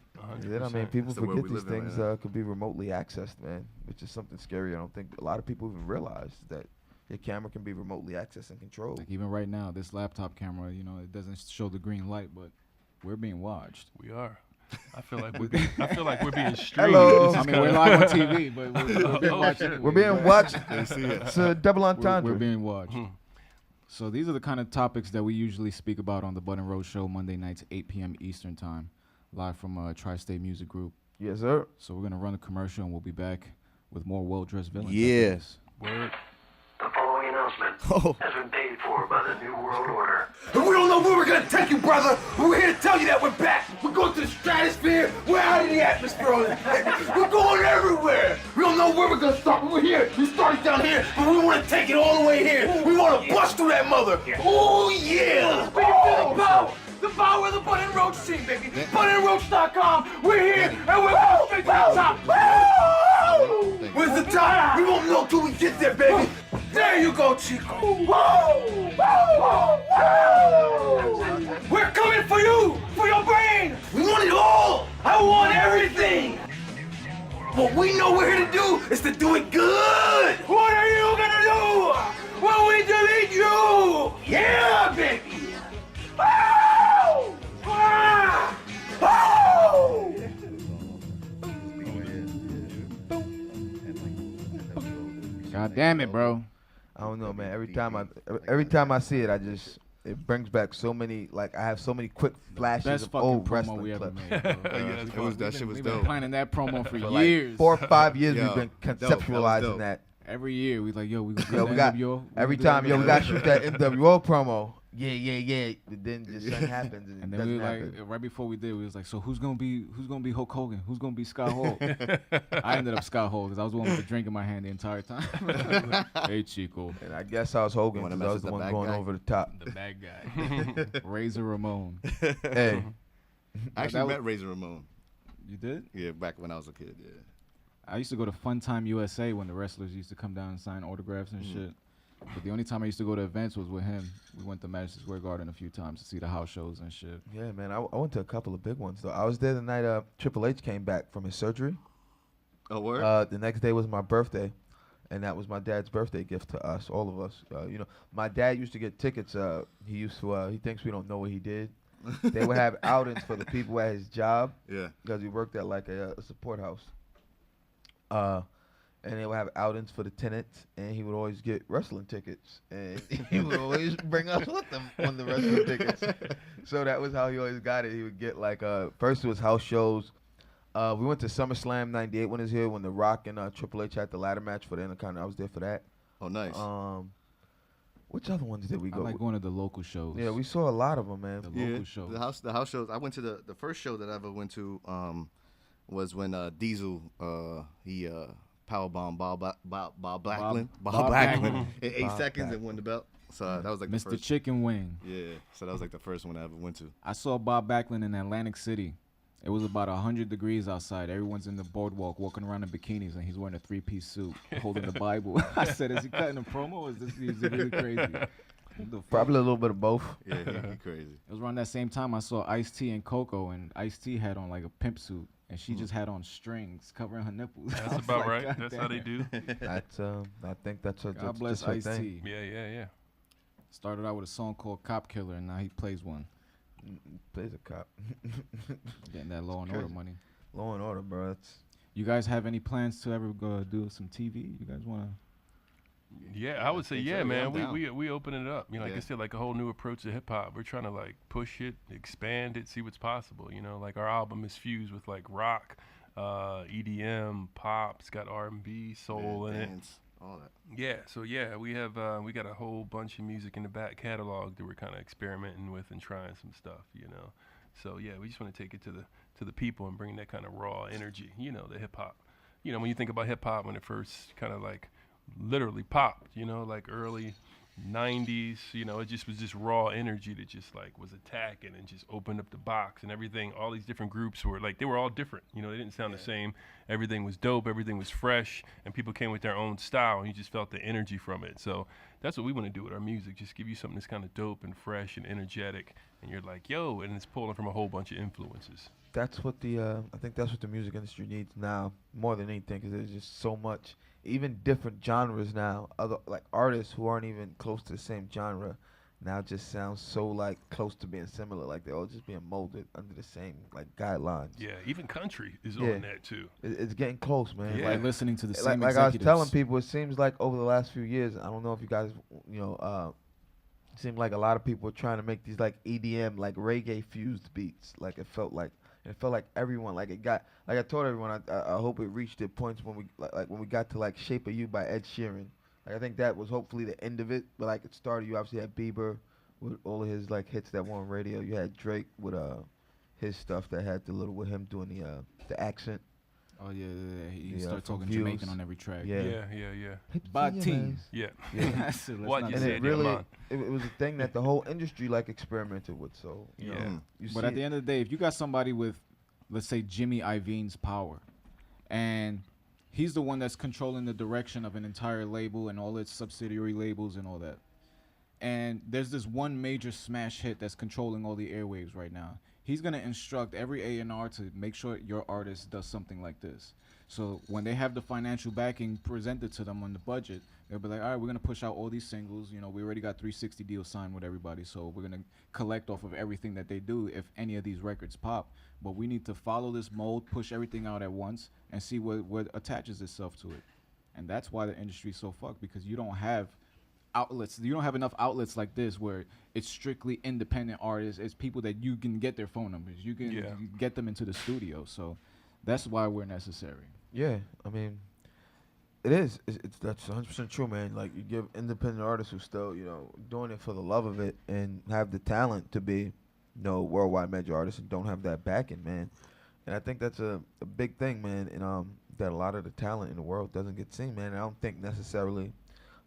Yeah, I mean, people That's the world forget we these live in right things now. could be remotely accessed, man, which is something scary. I don't think a lot of people even realize that your camera can be remotely accessed and controlled. like even right now, this laptop camera, it doesn't show the green light, but we're being watched. We are. I feel like we're being streamed. Hello. This is I mean, we're kinda- live on TV, but we're being Oh, watched. shit. anyway. We're being watched. They see it. It's a double entendre. We're being watched. So these are the kind of topics that we usually speak about on the Bud and Roach Show, Monday nights, 8 p.m. Eastern Time, live from Tri-State Music Group. Yes, sir. So we're going to run a commercial, and we'll be back with more well-dressed villains. Yeah. after this. Word. The following announcement has been paid for by the New World Order. And we don't know where we're gonna take you, brother. But we're here to tell you that we're back. We're going to the stratosphere. We're out of the atmosphere. We're going everywhere. We don't know where we're gonna start. But we're here. We started down here, but we want to take it all the way here. We want to bust through that mother. Oh yeah. We can feel the power. The power of the Bud and Roach team, baby. BudandRoach.com. We're here, and we're going straight to the top. Where's the top? We won't know till we get there, baby. There you go, Chico. We're coming for you, for your brain. We want it all. I want everything. What we know we're here to do is to do it good. What are you gonna do when we delete you? Yeah, baby. Woo! Ah! Woo! God damn it, bro. I don't know, man. Every time I see it, it brings back so many. Like I have so many quick flashes Best of fucking old promo wrestling we ever clips. made, bro. That shit was We've been dope. planning that promo for Like years. 4 or 5 years Yo, we've been that was conceptualizing dope. that. Every year, we like, yo, we gonna Yo, we got every time, yo, we got to shoot that NWO promo. Yeah. But then just something happens and, And it then we doesn't were like, happen. right before we did, we was like, so who's gonna be Hulk Hogan? Who's gonna be Scott Hall? I ended up Scott Hall because I was the one with the drink in my hand the entire time. Hey, Chico, And I guess I was Hogan Wanna because I mess was with the the one bad going guy? over the top. the bad guy, Razor Ramon. Hey, I actually That met Razor Ramon. You did? Yeah, back when I was a kid. Yeah. I used to go to Fun Time USA when the wrestlers used to come down and sign autographs and shit. But the only time I used to go to events was with him. We went to Madison Square Garden a few times to see the house shows and shit. yeah, man, I went to a couple of big ones though. I was there the night Triple H came back from his surgery. Oh, word? The next day was my birthday, and that was my dad's birthday gift to us, all of us. My dad used to get tickets. He thinks we don't know what he did. They would have outings for the people at his job. Yeah. Because he worked at like a support house. And they would have outings for the tenants, and he would always get wrestling tickets, and he would always bring us with him on the wrestling tickets. So that was how he always got it. He would get like first it was house shows. We went to SummerSlam '98 when he was here, when The Rock and Triple H had the ladder match for the Intercontinental. I was there for that. Oh, nice. Which other ones did we I go? like going to the local shows. Yeah, we saw a lot of them, man. The yeah, local shows. the house shows. I went to the first show that I ever went to was when Diesel he powerbombed Bob Backlund Backlund. in 8 Bob seconds Backlund. and won the belt. So that was like the Mr. first. Chicken Wing. Yeah, so that was like the first one I ever went to. I saw Bob Backlund in Atlantic City. It was about 100 degrees outside. Everyone's in the boardwalk walking around in bikinis, and he's wearing a 3-piece suit, holding the Bible. I said, is he cutting a promo or is he really crazy? What the fuck? Probably a little bit of both. Yeah, he crazy. It was around that same time I saw Ice-T and Coco, and Ice-T had on like a pimp suit, and she just had on strings covering her nipples. I That's was about like, right. God That's damn how they it. do. That's I think that's God bless just her thing. Ice-T. Yeah. Started out with a song called Cop Killer, and now he plays one. Plays a cop. Getting that Law and Order crazy. money. Law and Order, bro. That's You guys have any plans to ever go do some TV? You guys want to? Yeah, I would say think yeah, so. man. I'm down. We open it up. Like I Yeah. said, like a whole new approach to hip hop. We're trying to like push it, expand it, see what's possible. Like our album is fused with like rock, EDM, pop. It's got R&B, soul in dance, all that. Yeah, so we have we got a whole bunch of music in the back catalog that we're kind of experimenting with and trying some stuff, you know. So yeah, we just want to take it to the people and bring that kind of raw energy, you know, the hip hop. You know, when you think about hip hop when it first kind of like literally popped, you know, like early 90s, you know, it just was this raw energy that just like was attacking and just opened up the box and everything. All these different groups were like, they were all different, you know, they didn't sound the same. Everything was dope, everything was fresh, and people came with their own style, and you just felt the energy from it. So that's what we want to do with our music, just give you something that's kind of dope and fresh and energetic, and you're like, yo, and it's pulling from a whole bunch of influences. That's what I think that's what the music industry needs now more than anything, because there's just so much, even different genres now. Other like artists who aren't even close to the same genre now just sound so like close to being similar, like they're all just being molded under the same like guidelines. Yeah, even country is on that too. It's getting close, man. Yeah, like listening to the same like I was executives. telling people, it seems like over the last few years, I don't know if you guys, you know, it seemed like a lot of people were trying to make these like EDM, like reggae fused beats. Like it felt like everyone, like it got, like I told everyone, I hope it reached the points when we like when we got to like Shape of You by Ed Sheeran. Like I think that was hopefully the end of it. But like it started, you obviously had Bieber with all of his like hits that were on radio. You had Drake with his stuff that had the little with him doing the accent. Oh yeah. He started talking Jamaican on every track. Yeah. Batin. Yeah. What you and said, it really, it was a thing that the whole industry like experimented with. So you know, But at the end of the day, if you got somebody with, let's say, Jimmy Iovine's power, and he's the one that's controlling the direction of an entire label and all its subsidiary labels and all that, and there's this one major smash hit that's controlling all the airwaves right now. He's going to instruct every A&R to make sure your artist does something like this. So when they have the financial backing presented to them on the budget, they'll be like, all right, we're going to push out all these singles. You know, we already got 360 deals signed with everybody, so we're going to collect off of everything that they do if any of these records pop. But we need to follow this mold, push everything out at once, and see what attaches itself to it. And that's why the industry's so fucked, because you don't have outlets. You don't have enough outlets like this where it's strictly independent artists. It's people that you can get their phone numbers. You can get them into the studio. So that's why we're necessary. Yeah, I mean, it is. That's 100% true, man. Like you give independent artists who still, you know, doing it for the love of it and have the talent to be, you know, worldwide major artists and don't have that backing, man. And I think that's a big thing, man. And that a lot of the talent in the world doesn't get seen, man. And I don't think necessarily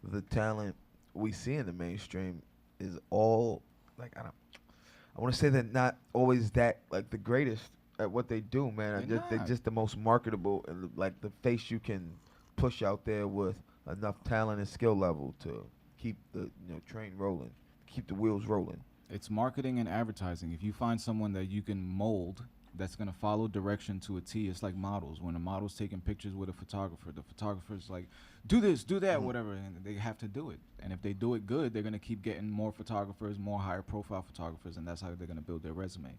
the talent we see in the mainstream is all like I want to say that not always that like the greatest at what they do, man. They're just the most marketable and like the face you can push out there with enough talent and skill level to keep the train rolling, keep the wheels rolling. It's marketing and advertising. If you find someone that you can mold, that's going to follow direction to a T. It's like models. When a model's taking pictures with a photographer, the photographer's like, do this, do that, whatever, and they have to do it. And if they do it good, they're going to keep getting more photographers, more higher profile photographers, and that's how they're going to build their resume.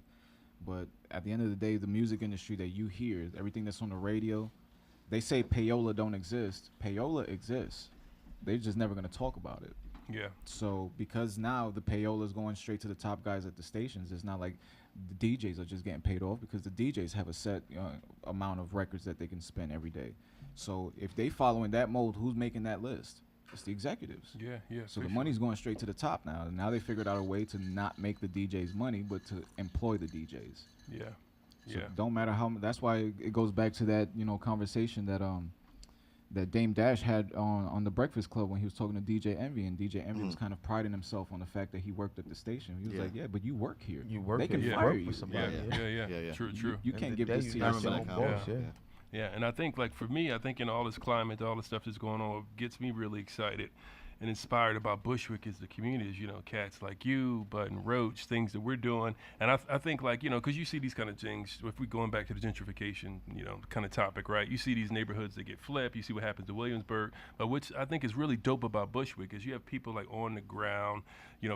But at the end of the day, the music industry that you hear, everything that's on the radio, they say payola don't exist. Payola exists. They're just never going to talk about it. Yeah. So because now the payola is going straight to the top guys at the stations, it's not like the DJs are just getting paid off, because the DJs have a set amount of records that they can spin every day. So if they following that mold, who's making that list? It's the executives. Yeah. So the money's going straight to the top now. And now they figured out a way to not make the DJs money, but to employ the DJs. Yeah. So don't matter how. That's why it goes back to that conversation that that Dame Dash had on the Breakfast Club when he was talking to DJ Envy, and DJ Envy was kind of priding himself on the fact that he worked at the station. He was like, "Yeah, but you work here. You work. They can here. fire You you. work for somebody. Yeah. True. You can't give this to yourself. Yeah, and I think like for me, I think in all this climate, all the stuff that's going on, what gets me really excited and inspired about Bushwick is the communities, cats like you, Bud and Roach, things that we're doing. And I think like, because you see these kind of things, if we're going back to the gentrification, kind of topic, right? You see these neighborhoods that get flipped, you see what happens to Williamsburg, but which I think is really dope about Bushwick is you have people like on the ground,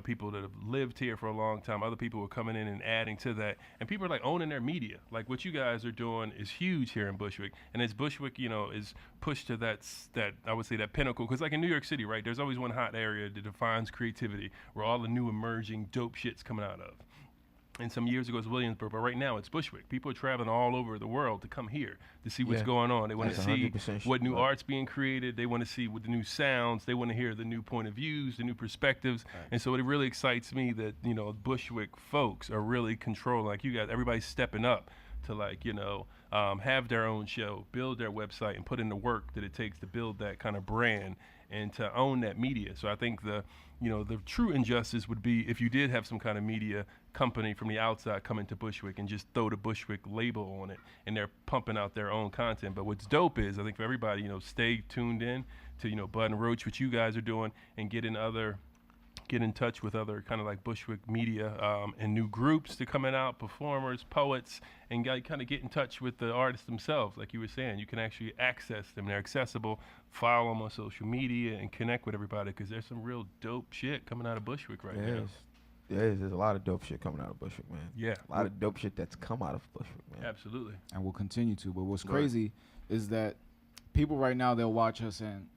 people that have lived here for a long time, other people are coming in and adding to that, and people are like owning their media. Like what you guys are doing is huge here in Bushwick, and as Bushwick, is pushed to that I would say that pinnacle, because like in New York City, right, there's always one hot area that defines creativity where all the new emerging dope shit's coming out of. and some years ago it was Williamsburg, but right now it's Bushwick. People are traveling all over the world to come here to see what's going on. They want to see what new art's being created. They want to see what the new sounds. They want to hear the new point of views, the new perspectives. Right. And so it really excites me that, you know, Bushwick folks are really controlling, like you guys, everybody's stepping up to, like, you know, have their own show, build their website, and put in the work that it takes to build that kind of brand and to own that media. So I think the true injustice would be if you did have some kind of media company from the outside come into Bushwick and just throw the Bushwick label on it, and they're pumping out their own content. But what's dope is, I think for everybody, you know, stay tuned in to, you know, Bud and Roach, what you guys are doing, and get in touch with other kind of like Bushwick media and new groups that coming out, performers, poets, and kind of get in touch with the artists themselves. Like you were saying, you can actually access them. They're accessible. Follow them on social media and connect with everybody, because there's some real dope shit coming out of Bushwick right now. There's a lot of dope shit coming out of Bushwick, man. Yeah. A lot of dope shit that's come out of Bushwick, man. Absolutely. And will continue to. But what's crazy is that people right now, they'll watch us and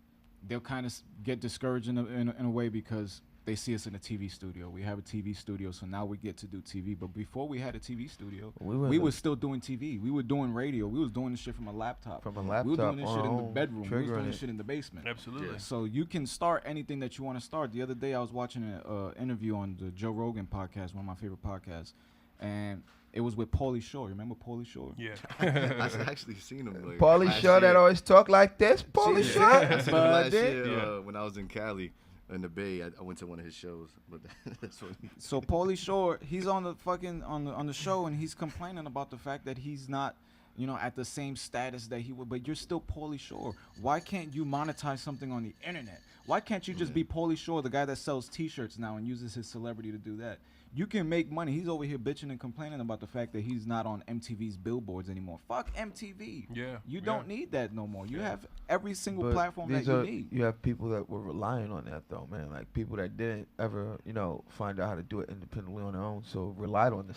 they'll kind of get discouraged in a way, because they see us in a TV studio. We have a TV studio, so now we get to do TV. But before we had a TV studio, we were still doing TV. We were doing radio. We was doing this shit from a laptop. We were doing this shit in the bedroom. We was doing this shit in the basement. Absolutely. Yeah. So you can start anything that you want to start. The other day I was watching an interview on the Joe Rogan podcast, one of my favorite podcasts, and it was with Pauly Shore. Remember Pauly Shore? Yeah. I've actually seen him. Like, Pauly Shore that always talk like this? Pauly Shore? I seen him last year when I was in Cali. In the Bay, I went to one of his shows, but that's what. So Pauly Shore, he's on the fucking on the show, and he's complaining about the fact that he's not, you know, at the same status that he would. But you're still Pauly Shore. Why can't you monetize something on the internet? Why can't you just be Pauly Shore, the guy that sells T-shirts now and uses his celebrity to do that? You can make money. He's over here bitching and complaining about the fact that he's not on MTV's billboards anymore. Fuck MTV. Yeah. You don't need that no more. You have every single platform that you need. You have people that were relying on that, though, man. Like people that didn't ever, you know, find out how to do it independently on their own, so relied on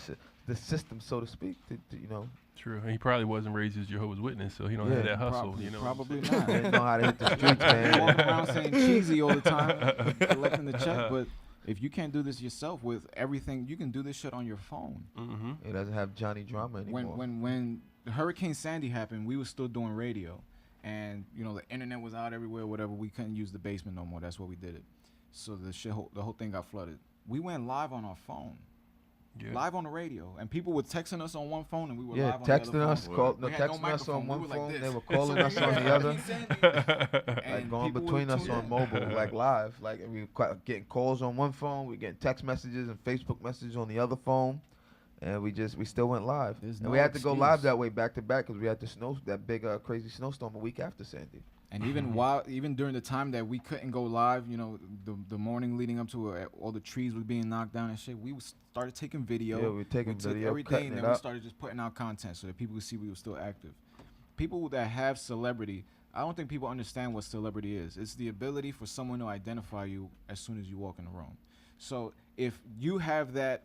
the system, so to speak, to you know. True. And he probably wasn't raised as Jehovah's Witness, so he don't have that hustle. Probably, you know. Probably not. They didn't know how to hit the streets, man. Walking around saying cheesy all the time, collecting the check, but. If you can't do this yourself with everything, you can do this shit on your phone. It doesn't have Johnny Drama anymore. When Hurricane Sandy happened, we were still doing radio, and you know the internet was out everywhere. Whatever, we couldn't use the basement no more. That's where we did it. So the whole thing got flooded. We went live on our phone. Yeah. Live on the radio, and people were texting us on one phone, and we were live on the other phone. Texting us on one phone. They were calling us on the other, like going between us on mobile, like live. Like we were getting calls on one phone, we getting text messages and Facebook messages on the other phone, and we still went live. And we had to go live that way back to back because we had that big crazy snowstorm a week after Sandy. And even even during the time that we couldn't go live, you know, the morning leading up to it, all the trees were being knocked down and shit. We started taking video. Yeah, we were taking video, everything, and then we started just putting out content so that people would see we were still active. People that have celebrity, I don't think people understand what celebrity is. It's the ability for someone to identify you as soon as you walk in the room. So if you have that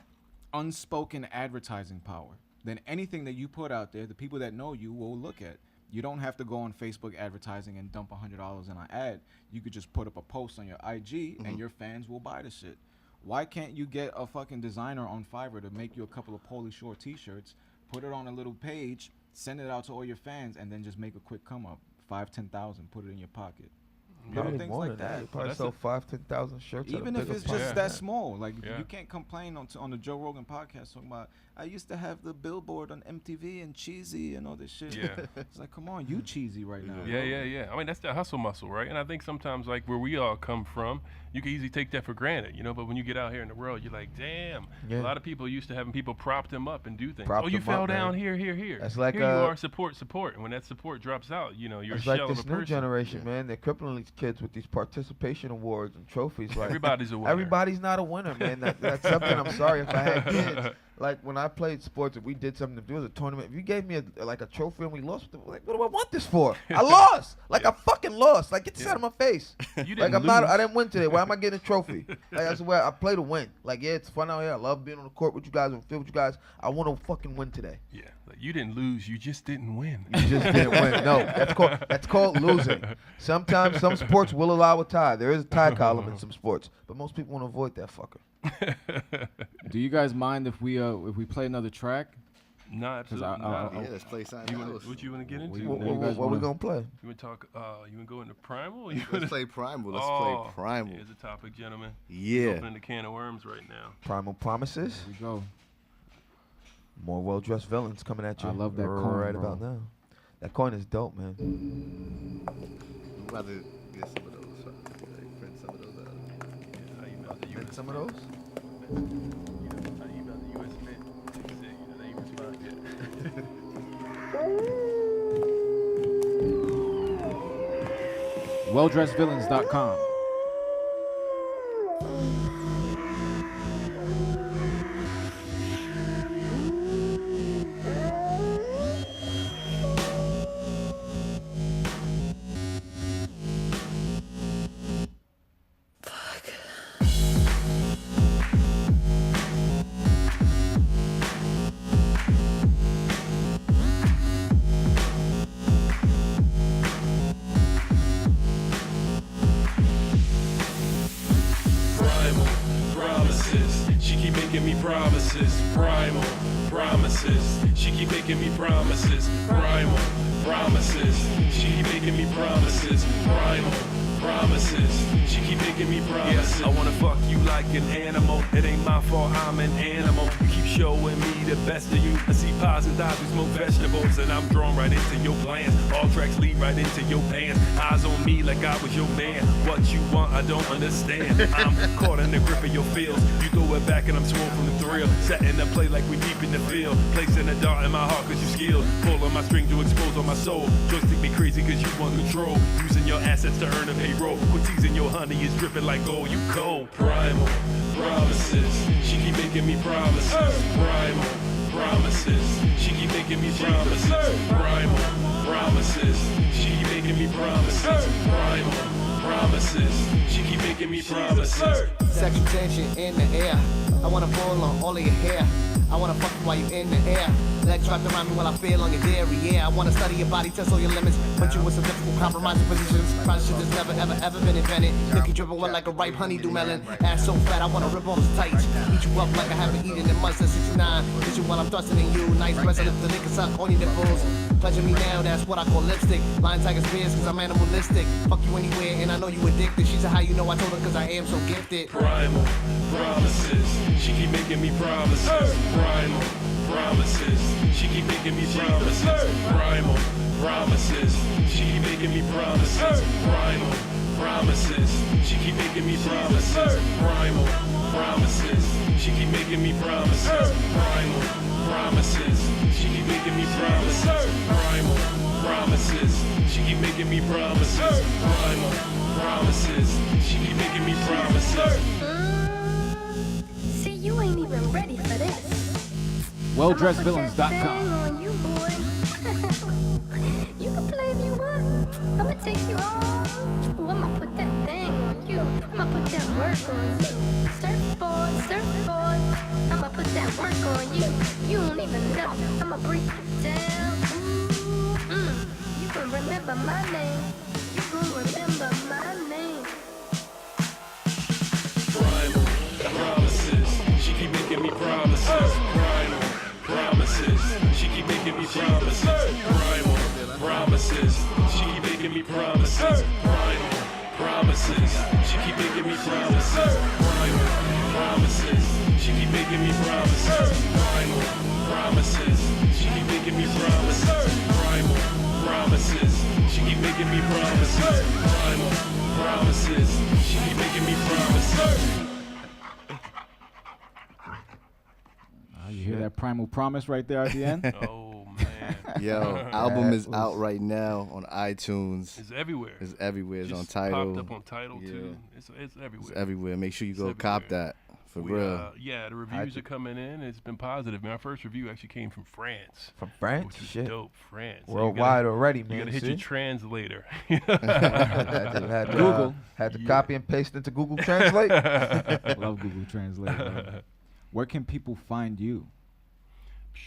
unspoken advertising power, then anything that you put out there, the people that know you will look at. You don't have to go on Facebook advertising and dump $100 in an ad. You could just put up a post on your IG and your fans will buy the shit. Why can't you get a fucking designer on Fiverr to make you a couple of Pauly Shore T-shirts, put it on a little page, send it out to all your fans, and then just make a quick come up, 5,000, 10,000, put it in your pocket. Probably things more like than that. You probably That's sell 5,000, 10,000 shirts. Even if it's just that small, like you can't complain on the Joe Rogan podcast talking about I used to have the billboard on MTV and cheesy and all this shit. Yeah. It's like, come on, you cheesy right now. Yeah. I mean, that's that hustle muscle, right? And I think sometimes, like where we all come from, you can easily take that for granted, you know. But when you get out here in the world, you're like, damn. A lot of people used to having people prop them up and do things. You fell down here. That's like here you are, support. And when that support drops out, you know, you're a shell of a person. It's like this new generation, man. They're crippling these kids with these participation awards and trophies. Like everybody's a winner. Everybody's not a winner, man. That's something. I'm sorry if I had kids. Like when I played sports, if we did something, if there was a tournament, if you gave me a trophy and we lost, like what do I want this for? I lost. Like I fucking lost. Like get this out of my face. You like didn't I didn't win today. Why am I getting a trophy? Like that's the way I play to win. Like yeah, it's fun out here. I love being on the court with you guys, on the field with you guys. I want to fucking win today. Yeah, like you didn't lose. You just didn't win. You just didn't win. No, that's called losing. Sometimes some sports will allow a tie. There is a tie column in some sports, but most people want to avoid that fucker. Do you guys mind if we play another track? No, absolutely not. Yeah, let's play something else. What you want to get into? What we gonna play? You want to talk? You want to go into Primal? Let's play Primal. Let's play Primal. Here's a topic, gentlemen. Yeah. We're opening the can of worms right now. Primal Promises. Here we go. More well-dressed villains coming at you. I love that coin, right bro. about now. That coin is dope, man. I'm about to get some of those. Print some of those out. I emailed the Print US some of Mint. those? I emailed the US Mint. They ain't responded yet. WellDressedVillains.com. Primal promises. She keep making me promises. Primal promises. She keep making me promises. Primal promises. She keep making me promises. Primal promises. She keep making me promises. Yeah, I wanna fuck you like an animal. It ain't my fault, I'm an animal. You keep showing me the best of you. I see pies and thighs, we smoke vegetables, and I'm drawn right into your plans. All tracks lead right into your pants. Eyes on me like I was your man. What you want, I don't understand. I'm caught in the grip of your feels. You throw it back and I'm swole from the thrill. Setting the play like we deep in the field. Placing a dart in my heart cause you skilled. Pulling my string to expose on my soul. Joystick me crazy cause you want control. Using your assets to earn a payroll. Quit teasing your honey, it's dripping like gold. You cold. Primal promises. She keep making me promises. Primal promises. She keep making me promises. Primal promises. She keep making me promises. Primal promises. She keep making me promises. Sexual tension in the air. I wanna pull on all of your hair. I wanna fuck you while you in the air. Legs wrapped around me while I feel on your dairy. Yeah, I wanna study your body, test all your limits. Put you in some difficult compromising positions. Probably shit that's never ever been invented. Look you dripping wet like a ripe honeydew melon. Ass so fat, I wanna rip off his tights. Eat you up like I haven't eaten in months since 69. Kiss you while I'm thrusting in you. Nice breasts, I lift the lick and suck on your nipples. Pleasure me now, that's what I call lipstick. Lion, tiger, spears, cause I'm animalistic. Fuck you anywhere, and I know you addicted. She said how you know I told her cause I am so gifted. Primal promises. She keep making me promises. Primal promises. She keep making me promises. Primal promises. She keep making me promises. Primal promises. She keep making me promises. Primal promises. She keep making me promises. Primal promises. She keep making me promises. Primal promises. She keep making me promises. Primal promises. She keep making me promises. See, you ain't even ready for this. WellDressedVillains.com. You, boy. You can play if you want. I'ma take you home. Ooh, I'ma put that thing on you. I'ma put that work on you. Surfboard, surfboard. I'ma put that work on you. You don't even know. I'ma break it down. You can remember my name. You can remember my name. Primal promises. She keep making me promises. Primal promises. She keep making me promises. Primal promises. She keep making me promises. Primal promises. She keep making me promises. Primal promises. She keep making me promises. Primal promises. She keep making me promises. Primal promises. She keep making me promises. Primal promises. She keep making me promises. You hear that primal promise right there at the end? Oh man. Yo, album is out right now on iTunes. It's everywhere. It's everywhere. It's Just on Tidal. Popped up on Tidal too. It's everywhere. It's everywhere. Make sure you It's go cop everywhere. that for real. Yeah, the reviews are coming in. It's been positive. My first review actually came from France. From France? Which was Shit. dope. France. So Worldwide already, You man. gotta hit See? your translator. had to, Google. Had to copy and paste into Google Translate. Love Google Translate. Bro. Where can people find you?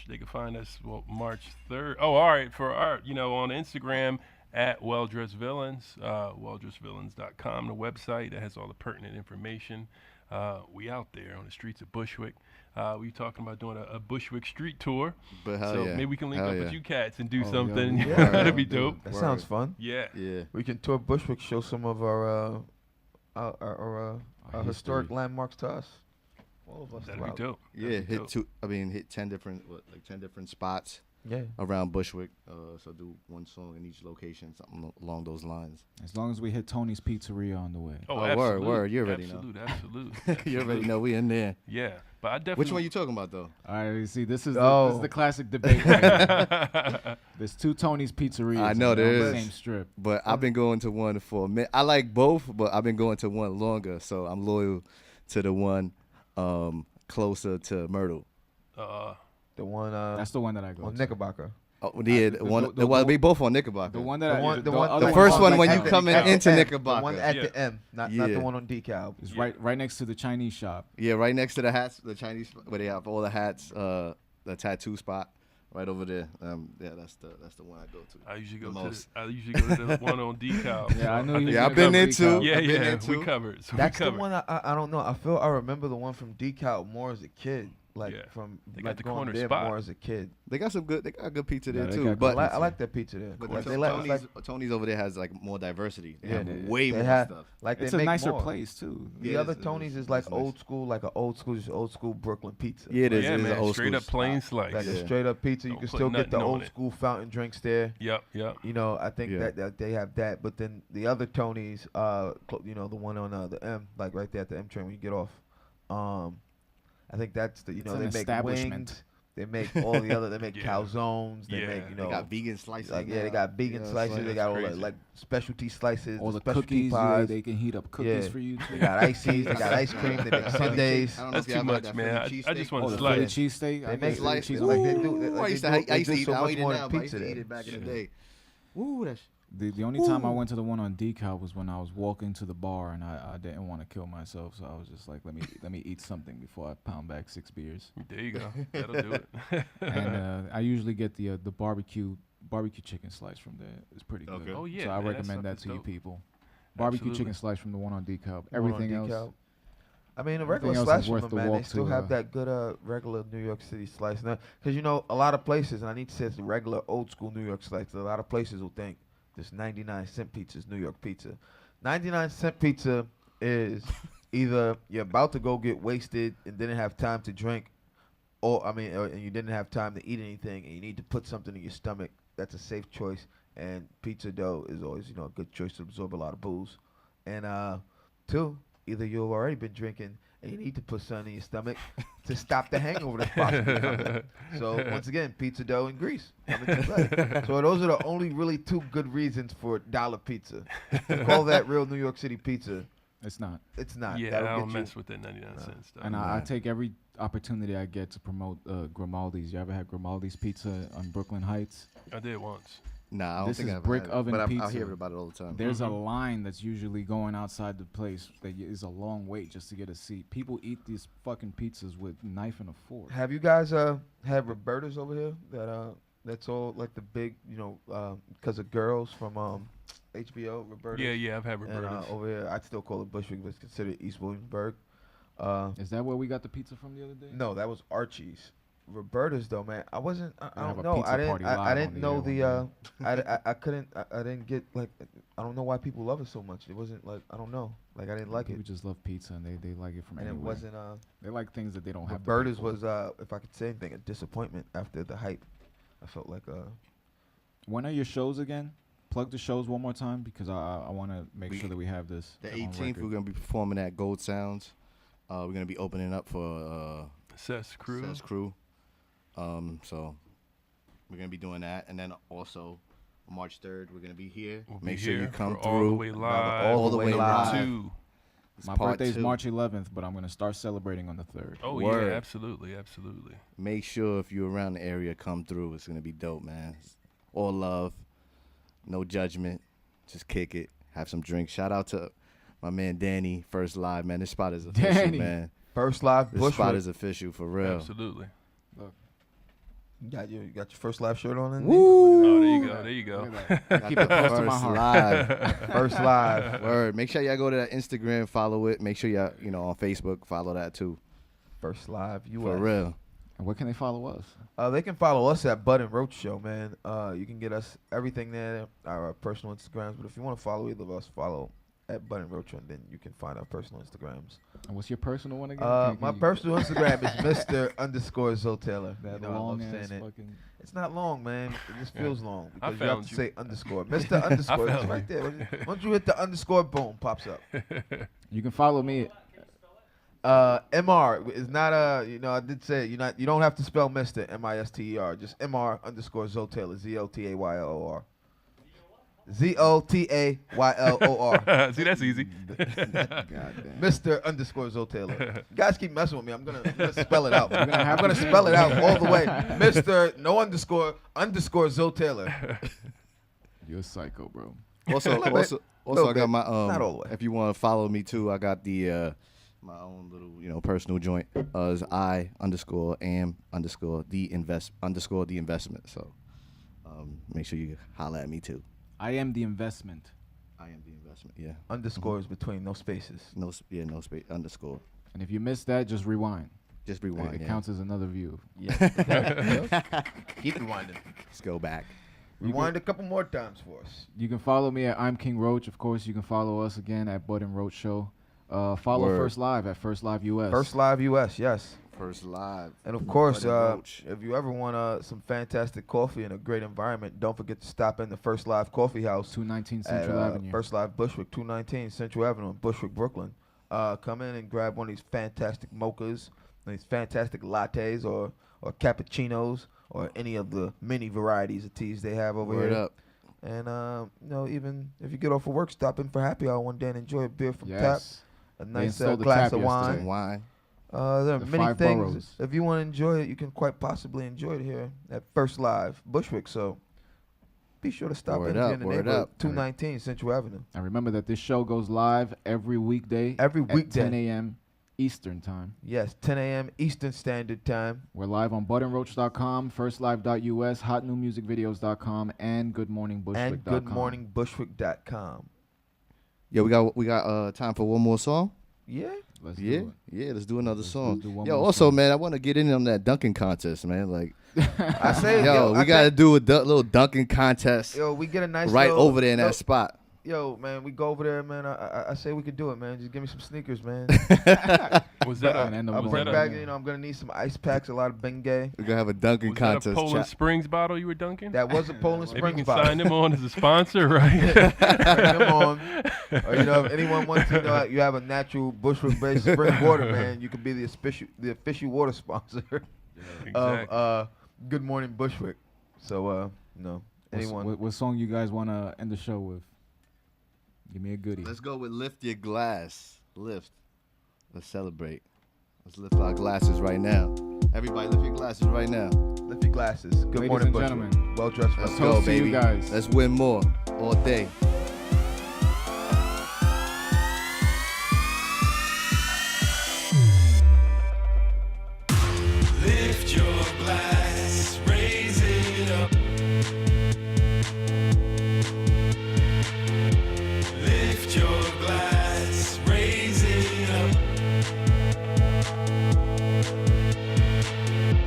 They can find us March 3rd. Oh, all right. For our, on Instagram at Well Dressed Villains, welldressedvillains.com, the website that has all the pertinent information. We out there on the streets of Bushwick. We talking about doing a Bushwick street tour. But hell so yeah. maybe we can link Hell up yeah. with you cats and do Oh, something. yeah. That'd be dope. That sounds fun. Yeah. Yeah. We can tour Bushwick, show some of our historic history. landmarks to us. All of us. That'd be throughout. dope. Yeah, That'd be dope. hit 10 different spots. Yeah. Around Bushwick. So do one song in each location, something along those lines. As long as we hit Tony's Pizzeria on the way. Oh, word. You already know. Absolutely. You already know we in there. Yeah, but I definitely. Which one you talking about though? All right, you see, this is the classic debate. There's two Tony's Pizzerias. I know there on the is. same strip. But I've been going to one for a minute. I like both, but I've been going to one longer, so I'm loyal to the one closer to Myrtle. The one. That's the one that I go on to. Knickerbocker. Oh, yeah, well, we both on Knickerbocker. The one that the first one when you come into Knickerbocker. The one at the M, not the one on DeKalb. It's right next to the Chinese shop. Yeah, right next to the hats, the Chinese where they have all the hats, the tattoo spot. Right over there. Yeah, that's the one I go to. I usually go the to most. I usually go to the one on DeKalb. Yeah, I know you. Yeah, I've been there too. Yeah, I've been yeah, there too. we covered. So That's we the covered. one I don't know. I feel I remember the one from DeKalb more as a kid. Like Yeah. from They got like the going corner there spot. more as a kid. They got good pizza Yeah, there they too. got But good I like that pizza there. But Like, Tony's over there has like more diversity. They have they- way they more have- stuff. Like It's they a make nicer more. place too. The Yeah, other it's Tony's is nice. like old school Brooklyn pizza. Yeah, it is. Yeah, It is man, an old straight school up plain spot. slice. Like Yeah. a straight up pizza. You Don't can put still get the nothing on old it. school fountain drinks there. Yep. You know, I think Yeah. that they have that. But then the other Tony's, you know, the one on the M, like right there at the M train when you get off. I think that's the It's they an make establishment. wings. They make all the other. They make Yeah. calzones. They Yeah. make They got vegan slices. like now. they got vegan You know, slices. it's They got all crazy. the like specialty slices. All the specialty cookies, pies. they can heat up cookies Yeah. for you. They Too. got ices. They got ice cream. They make sundaes. I don't know That's if you too ever had much, that man. Philly I just cheesesteak. want Oh, a the slice. Philly cheesesteak. They I make get Philly Slice. cheesesteak. like they do. Ooh, Like I they used to do- I they used do to eat. so I don't much eat it more now, than but I used pizza to there. eat it back in the day. Ooh, that's The only time I went to the one on DeKalb was when I was walking to the bar and I didn't want to kill myself, so I was just like, let me eat something before I pound back 6 beers. There you go. That'll do it. And I usually get the barbecue chicken slice from there. It's pretty good. Okay. Oh, yeah, So I man, that recommend that stuff to is you dope. people. Barbecue Absolutely. chicken slice from the one on DeKalb. One on Everything DeKalb. else. I mean, a Everything regular else is slice worth from the them, man, they walk still to, have that good regular New York City slice. Because, you know, a lot of places, and I need to say it's the regular old school New York slice, a lot of places will think this 99-cent pizza is New York pizza. 99-cent pizza is either you're about to go get wasted and didn't have time to drink, and you didn't have time to eat anything, and you need to put something in your stomach. That's a safe choice. And pizza dough is always, a good choice to absorb a lot of booze. And two, either you've already been drinking and you need to put something in your stomach to stop the hangover that's possibly coming. So once again, pizza dough and grease come into play. So those are the only really two good reasons for dollar pizza. To call that real New York City pizza, It's not. it's not. Yeah, That'll I don't get you- mess with that 99 cents stuff. And I take every opportunity I get to promote Grimaldi's. You ever had Grimaldi's pizza on Brooklyn Heights? I did once. Nah, I don't This think is I've brick had it, oven but pizza. I hear about it all the time. There's a line that's usually going outside the place that is a long wait just to get a seat. People eat these fucking pizzas with knife and a fork. Have you guys had Roberta's over here? That's all like the big, because of girls from HBO, Roberta's. Yeah, I've had And Roberta's. over here, I'd still call it Bushwick, but it's considered East Williamsburg. Is that where we got the pizza from the other day? No, that was Archie's. Roberta's though, man. I wasn't. I They have don't a know. pizza I didn't. party I live didn't on know the the. air I couldn't. I didn't get like. I don't know why people love it so much. It wasn't like I don't know. Like I didn't like People it. just love pizza and they like it from And it anywhere. wasn't. They like things that they don't have to pay Roberta's for. was if I could say anything, a disappointment after the hype. I felt like When are your shows again? Plug the shows one more time because I want to make sure that we have this. The on 18th, record. we're gonna be performing at Gold Sounds. We're gonna be opening up for Cess Crew. Cess Crew. So we're gonna be doing that, and then also March 3rd, we're gonna be here. We'll Make be sure you here come for through. All the way live. All the way live. 2. It's My part birthday's 2. March 11th, but I'm gonna start celebrating on the 3rd. Oh, Word. yeah, absolutely. Make sure if you're around the area, come through. It's gonna be dope, man. All love, no judgment. Just kick it, have some drinks. Shout out to my man Danny, First Live, man. This spot is official, Danny. man. First Live This Bushwick. spot is official for real. Absolutely. Look, You got your first live shirt on. In Oh, there you go. There you go. Keep it close to my heart. Live. First live. Word. Make sure y'all go to that Instagram, follow it. Make sure y'all, on Facebook, follow that too. First live. For real. And where can they follow us? They can follow us at Bud and Roach Show, man. You can get us everything there, our personal Instagrams. But if you want to follow either of us, follow at Bud and Roach, and then you can find our personal Instagrams. And what's your personal one again? My personal Instagram is Mr_Zoe_Taylor. That I love long saying ass it. fucking. It's not long, man. It just feels long I because you have found to you. say underscore. Mr. Underscore. It's found right you. there. Once you hit the underscore, boom, pops up. You can follow me. MR is not I did say you don't have to spell Mr. MISTER. Just MR_Zotaylor. ZOTAYLOR. ZOTAYLOR. See, that's easy. Goddamn. Mr_Zotaylor. Guys keep messing with me. I'm gonna spell it out. I'm gonna spell it out all the way. Mr. No underscore Zotaylor. You're a psycho, bro. Also, I got my Not all the way. If you want to follow me too, I got the my own little personal joint. Is I_am_the investment. So make sure you holla at me too. I am the investment. I am the investment. Yeah. Underscores between no spaces. No space. Underscore. And if you missed that, just rewind. Just rewind. It counts as another view. Yeah. Keep rewinding. Let's go back. Rewind a couple more times for us. You can follow me at I'm King Roach. Of course, you can follow us again at Bud and Roach Show. Follow Word. First Live at First Live US. First Live US, yes. First live. And of course, Bud and Roach. if you ever want some fantastic coffee in a great environment, don't forget to stop in the First Live Coffee House. 219 Central Avenue. First Live Bushwick, 219 Central Avenue in Bushwick, Brooklyn. Come in and grab one of these fantastic mochas, these fantastic lattes or cappuccinos, or any of the many varieties of teas they have over Word here. up. And even if you get off of work, stop in for happy hour one day and enjoy a beer from tap, a nice installed the glass tap of yesterday. wine. There are The many 5 things. boroughs. If you want to enjoy it, you can quite possibly enjoy it here at First Live Bushwick. So be sure to stop Word in up, here in the word neighborhood, up. 219 Central Avenue. And remember that this show goes live every weekday. Every At weekday. 10 a.m. Eastern time. Yes, 10 a.m. Eastern Standard Time. We're live on budandroach.com, firstlive.us, hotnewmusicvideos.com, and goodmorningbushwick.com. And goodmorningbushwick.com. Yeah, we got time for one more song. Yeah. Let's Yeah, do it. yeah. Let's do another song. let's do one Yo, more also, song. man, I want to get in on that dunking contest, man. Like, I say, we gotta do a little dunking contest Yo, we get a nice right little- over there in that spot. Yo, man, we go over there, man. I say we could do it, man. Just give me some sneakers, man. Was that I'll was bring that back, a, I'm gonna need some ice packs, a lot of Bengay. We're gonna have a dunking was that a contest. Poland Springs bottle you were dunking? That was a Poland Maybe Springs you can bottle. sign them on as a sponsor, right? Bring them on. Or, if anyone wants to know you have a natural Bushwick-based spring water, man, you can be the official water sponsor of Good Morning Bushwick. So, anyone. What song you guys want to end the show with? Give me a goodie. Let's go with Lift Your Glass. Lift. Let's celebrate. Let's lift our glasses right now. Everybody lift your glasses right now. Lift your glasses. Good Ladies morning, and Bushwick. gentlemen. Well dressed. Let's Toast go, to you baby. guys. Let's win more all day. Lift your glass, raise it up. Lift your glass, raise it up.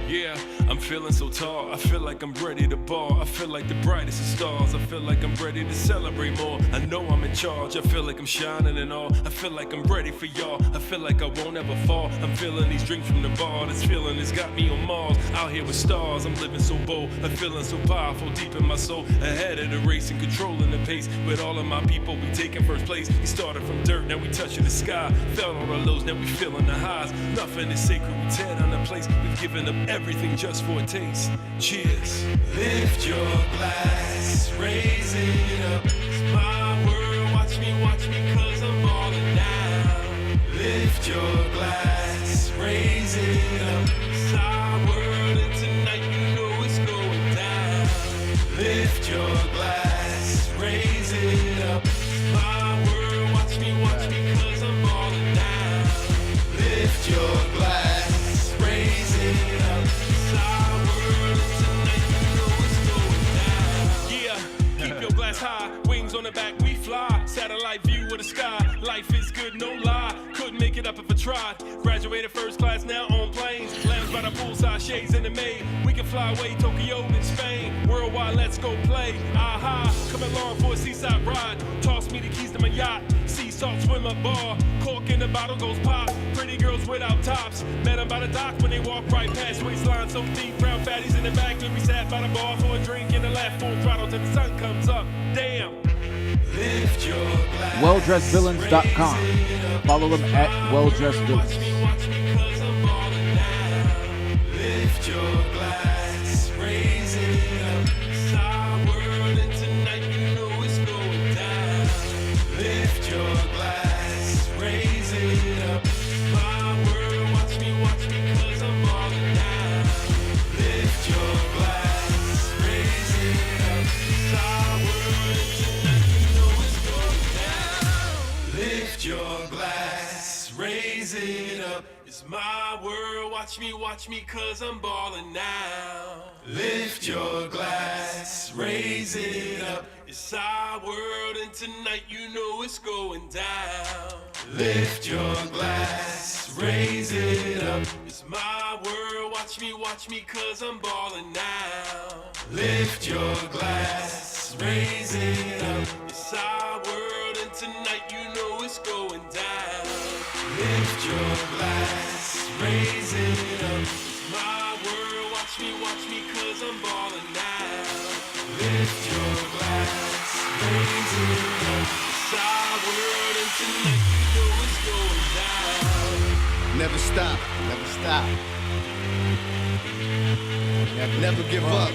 Yeah, I'm feeling so tall. I feel like I'm ready to ball. I feel like the brightest of stars. I feel like I'm ready to celebrate more. I know I'm in charge. I feel like I'm shining and all. I feel like I'm ready for y'all. I feel like I won't ever fall. I'm feeling these drinks from the bar. This feeling has got me on Mars. Out here with stars. I'm living so bold. I'm feeling so powerful deep in my soul. Ahead of the race and controlling the pace. With all of my people, we taking first place. We started from dirt, now we touching the sky. Felt all the lows, now we feeling the highs. Nothing is sacred. We tear down the place. We've given up everything just for a taste. Cheers. Lift your glass, raise it up. It's my world, watch me, cause I'm falling down. Lift your glass, raise it up. It's our world, and tonight you know it's going down. Lift your glass, raise it up. It's my world, watch me, cause I'm falling down. Lift your glass, raise it up. It's our world, and tonight tried. Graduated first class, now on planes. Lounge by the poolside, shades in the maid. We can fly away, Tokyo and Spain. Worldwide, let's go play. Aha, come along for a seaside ride. Toss me the keys to my yacht. Sea salt, swim a bar. Cork in the bottle goes pop. Pretty girls without tops. Met them by the dock when they walk right past. Waistline so deep, brown fatties in the back. Then we sat by the bar for a drink and a laugh. Full throttle till the sun comes up. Damn. Lift your glass. WellDressedVillains.com. Follow them at WellDressedVillains. Lift your glass, raise it up. It's our world, and tonight you know it's going down. Lift your glass, raise it up. My world, watch me, 'cause I'm balling now. Lift your glass, raise it up. It's our world, and tonight you know it's going down. Lift your glass, raise it up. It's my world, watch me, 'cause I'm balling now. Lift your glass, raise it up. It's our world, and tonight you know it's going down. Lift your glass, raise it up. It's my world, watch me, 'cause I'm balling now. Lift your glass, raise it up. It's our world, and tonight you know it's going down. Lift your glass, raise it up. It's my world, watch me, 'cause I'm balling now. Lift your glass, raise it up. It's our world, and tonight you know it's going down. Never stop, never stop. Never give up.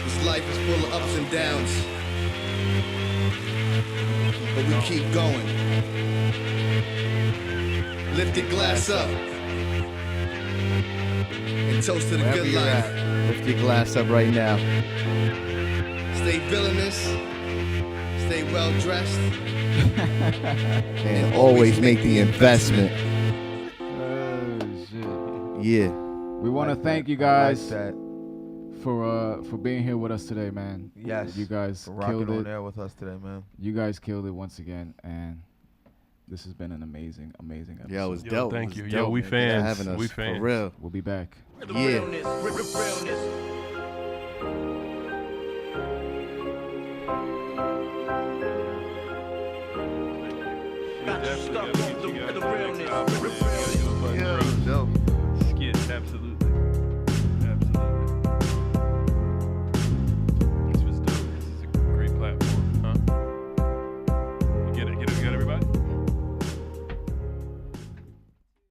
This life is full of ups and downs, but we keep going. Lift your glass up and toast to the Wherever good you're life. at, lift your glass up right now. Stay villainous, stay well dressed, And always make the investment. Yeah. We want to Like thank that. you I like guys that. for being here with us today, man. Yes. You guys For rocking killed on it. there with us today, man. You guys killed it once again, and this has been an amazing episode. Yeah, it was Yo, dope. thank It you. was Yo, dope, we man. fans. Thanks for having us. We For fans. real. We'll be back. Yeah. Got you stuck on the realness. Yeah, dope.